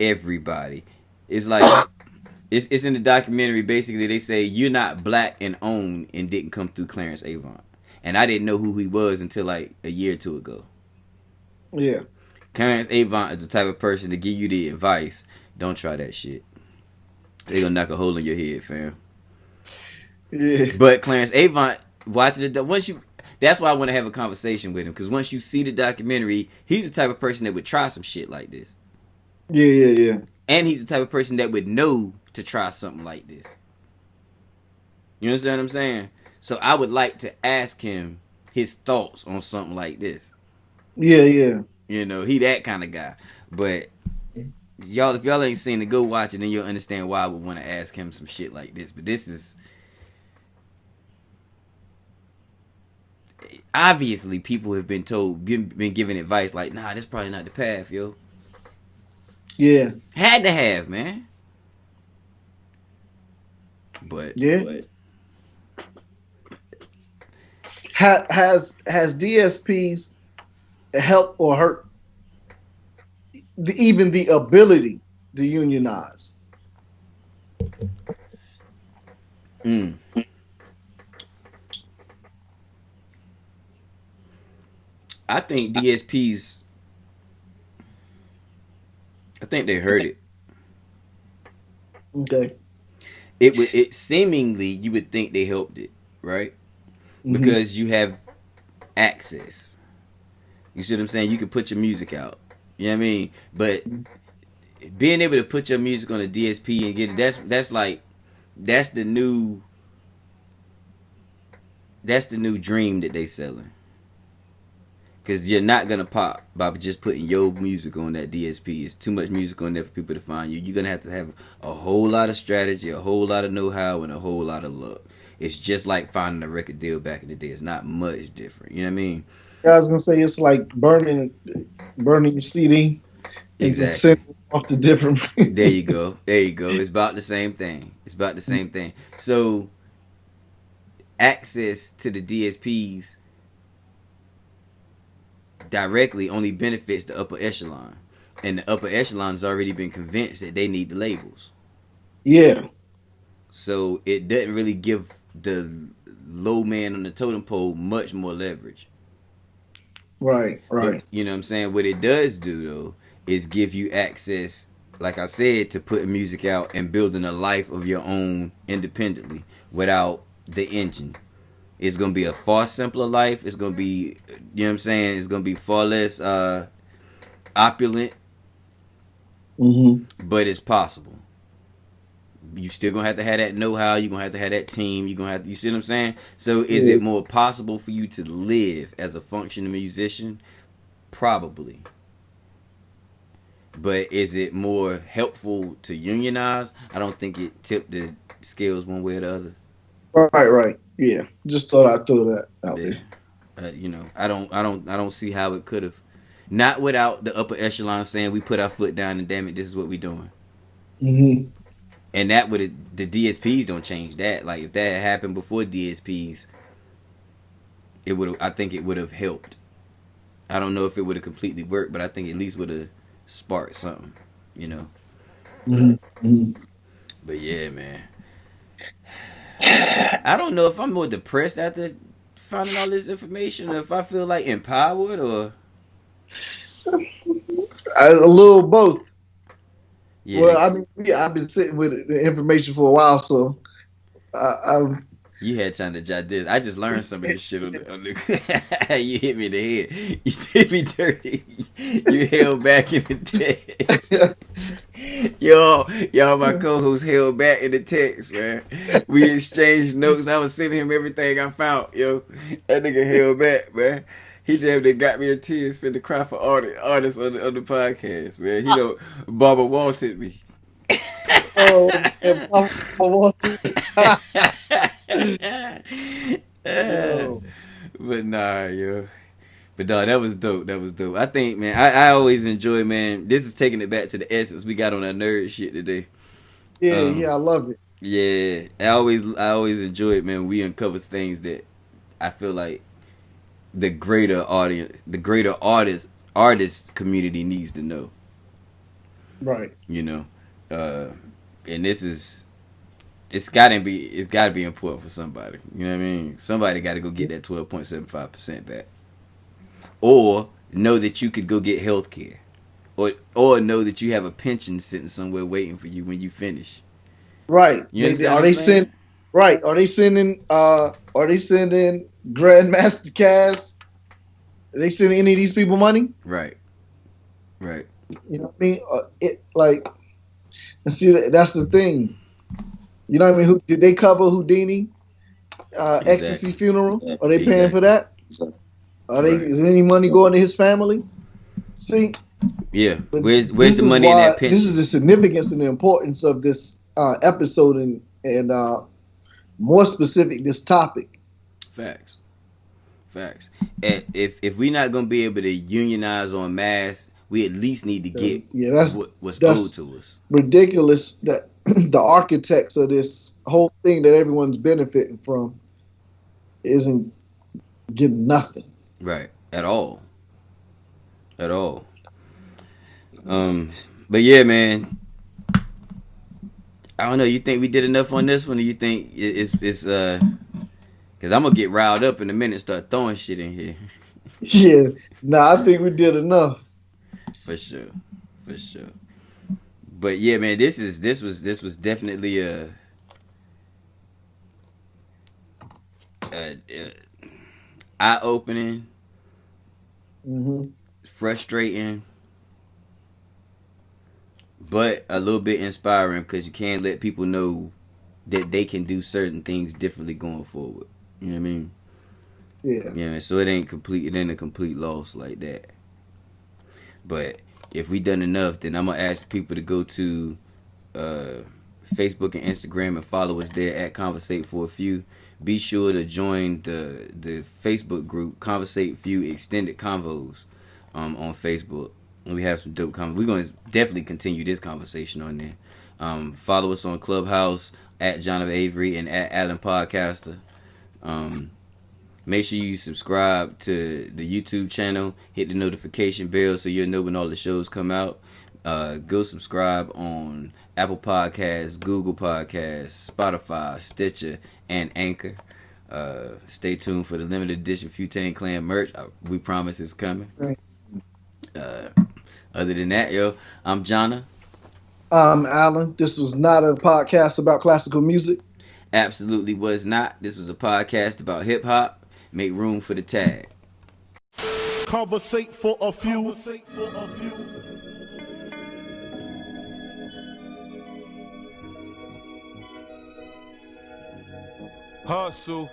S2: everybody. It's like it's in the documentary. Basically, they say you're not black and owned and didn't come through Clarence Avant. And I didn't know who he was until like a year or two ago.
S3: Yeah.
S2: Clarence Avant is the type of person to give you the advice. Don't try that shit. They gonna knock a hole in your head, fam.
S3: Yeah.
S2: But Clarence Avant, watching it once you. That's why I want to have a conversation with him because once you see the documentary, he's the type of person that would try some shit like this,
S3: Yeah. Yeah. Yeah.
S2: and he's the type of person that would know to try something like this. You understand what I'm saying? So I would like to ask him his thoughts on something like this.
S3: Yeah. Yeah.
S2: You know, he that kind of guy. But y'all, if y'all ain't seen it, go watch it, and you'll understand why I would want to ask him some shit like this. But this is obviously people have been told, been given advice like, nah, this probably not the path, yo.
S3: Yeah.
S2: Had to have, man. But
S3: Yeah. Has DSPs helped or hurt even the ability to unionize?
S2: mm, I think DSPs, I think they heard it.
S3: Okay.
S2: It seemingly you would think they helped it, right?
S3: Mm-hmm.
S2: Because you have access. You see what I'm saying? You can put your music out. You know what I mean? But being able to put your music on a DSP and get it, that's like that's the new that's the new dream that they selling. Cause you're not gonna pop by just putting your music on that DSP. It's too much music on there for people to find you. You're gonna have to have a whole lot of strategy, a whole lot of know-how, and a whole lot of luck. It's just like finding a record deal back in the day. It's not much different. You know what I mean?
S3: I was gonna say it's like burning your CD and
S2: Exactly.
S3: sending it off to different.
S2: There you go. There you go. It's about the same thing. It's about the same thing. So access to the DSPs directly only benefits the upper echelon. And the upper echelon's already been convinced that they need the labels.
S3: Yeah.
S2: So it doesn't really give the low man on the totem pole much more leverage.
S3: Right.
S2: But
S3: Right.
S2: you know what I'm saying? What it does do though is give you access, like I said, to putting music out and building a life of your own independently without the engine. It's gonna be a far simpler life. It's gonna be, you know what I'm saying? It's gonna be far less opulent,
S3: Mm-hmm.
S2: but it's possible. You still gonna have to have that know-how. You're gonna have to have that team. You're gonna have to, you see what I'm saying? So is
S3: Yeah.
S2: it more possible for you to live as a functioning musician? Probably. But is it more helpful to unionize? I don't think it tipped the scales one way or the other.
S3: Right. Right. Yeah. Just thought I'd throw that out
S2: Yeah.
S3: there.
S2: You know, I don't see how it could have. Not without the upper echelon saying we put our foot down and damn it, this is what we doing.
S3: Mm-hmm.
S2: And that would the DSPs don't change that. Like if that had happened before DSPs, it would I think it would have helped. I don't know if it would have completely worked, but I think at least would have sparked something, you know.
S3: Mm-hmm. Mm-hmm.
S2: But yeah, man. I don't know if I'm more depressed after finding all this information, or if I feel like empowered, or
S3: A little both.
S2: yeah,
S3: Well, I mean, yeah, I've been sitting with the information for a while, so I've
S2: you had time to jot this. I just learned some of this shit on the you hit me in the head. You did me dirty. You held back in the text. Yo, my co-host held back in the text, man. We exchanged notes. I was sending him everything I found, yo. That nigga held back, man. He damn near got me a tears for the cry for artists on the podcast, man. He know Baba wanted me.
S3: oh, if I want to. Oh.
S2: But nah, yo. But dog, that was dope. That was dope. I think, man, I always enjoy, man. This is taking it back to the essence we got on that nerd shit today.
S3: Yeah,
S2: Um,
S3: yeah, I love it.
S2: yeah, I always enjoy it, man. We uncover things that I feel like the greater audience, the greater artist community needs to know.
S3: Right.
S2: You know, and this is it's gotta be important for somebody. You know what I mean? Somebody got to go get that 12.75% back, or know that you could go get health care, or know that you have a pension sitting somewhere waiting for you when you finish.
S3: Right.
S2: You understand what I'm saying?
S3: Right. Are they sending Grandmaster Cast? Are they sending any of these people money?
S2: Right. Right.
S3: You know what I mean? And see, that's the thing. You know what I mean? Did they cover Houdini,
S2: Exactly.
S3: Ecstasy funeral? Are they paying for that?
S2: Right.
S3: Is there any money going to his family? See?
S2: Yeah. Where's the money in that pension?
S3: This is the significance and the importance of this episode and more specific, this topic.
S2: Facts. And if we're not gonna be able to unionize en masse, we at least need to get what's owed to us.
S3: Ridiculous that the architects of this whole thing that everyone's benefiting from isn't getting nothing.
S2: Right. At all. But yeah, man. I don't know. You think we did enough on this one, or you think it's because I'm gonna get riled up in a minute and start throwing shit in here.
S3: Yeah. I think we did enough.
S2: For sure. But yeah, man, this was definitely a eye-opening, frustrating, but a little bit inspiring, because you can't let people know that they can do certain things differently going forward. You know what I mean?
S3: Yeah.
S2: Yeah. So it ain't a complete loss like that. But if we done enough, then I'm gonna ask people to go to Facebook and Instagram and follow us there at Conversate for a Few. Be sure to join the Facebook group Conversate Few Extended Convos on Facebook. We have some dope convos. We're gonna definitely continue this conversation on there. Follow us on Clubhouse at John of Avery and at Allan Podcaster. Make sure you subscribe to the YouTube channel. Hit the notification bell so you'll know when all the shows come out. Go subscribe on Apple Podcasts, Google Podcasts, Spotify, Stitcher, and Anchor. Stay tuned for the limited edition Futane Clan merch. We promise it's coming. Other than that, I'm Jonna.
S3: I'm Allan. This was not a podcast about classical music.
S2: Absolutely was not. This was a podcast about hip hop. Make room for the tag.
S1: Conversate for a few. Hustle.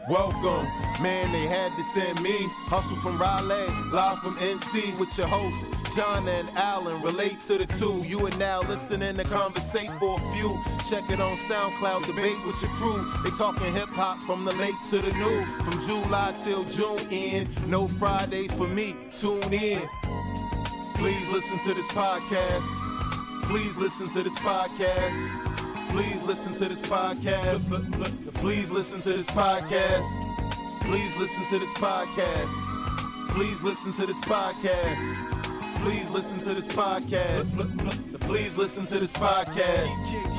S1: Welcome, man, they had to send me. Hustle from Raleigh, live from NC with your hosts, John and Allan. Relate to the two. You are now listening to Conversate for a Few. Check it on SoundCloud, debate with your crew. They talking hip-hop from the late to the new. From July till June end. No Fridays for me. Tune in. Please listen to this podcast. Please listen to this podcast. Please listen to this podcast. Please listen to this podcast. Please listen to this podcast. Please listen to this podcast. Please listen to this podcast. Please listen to this podcast.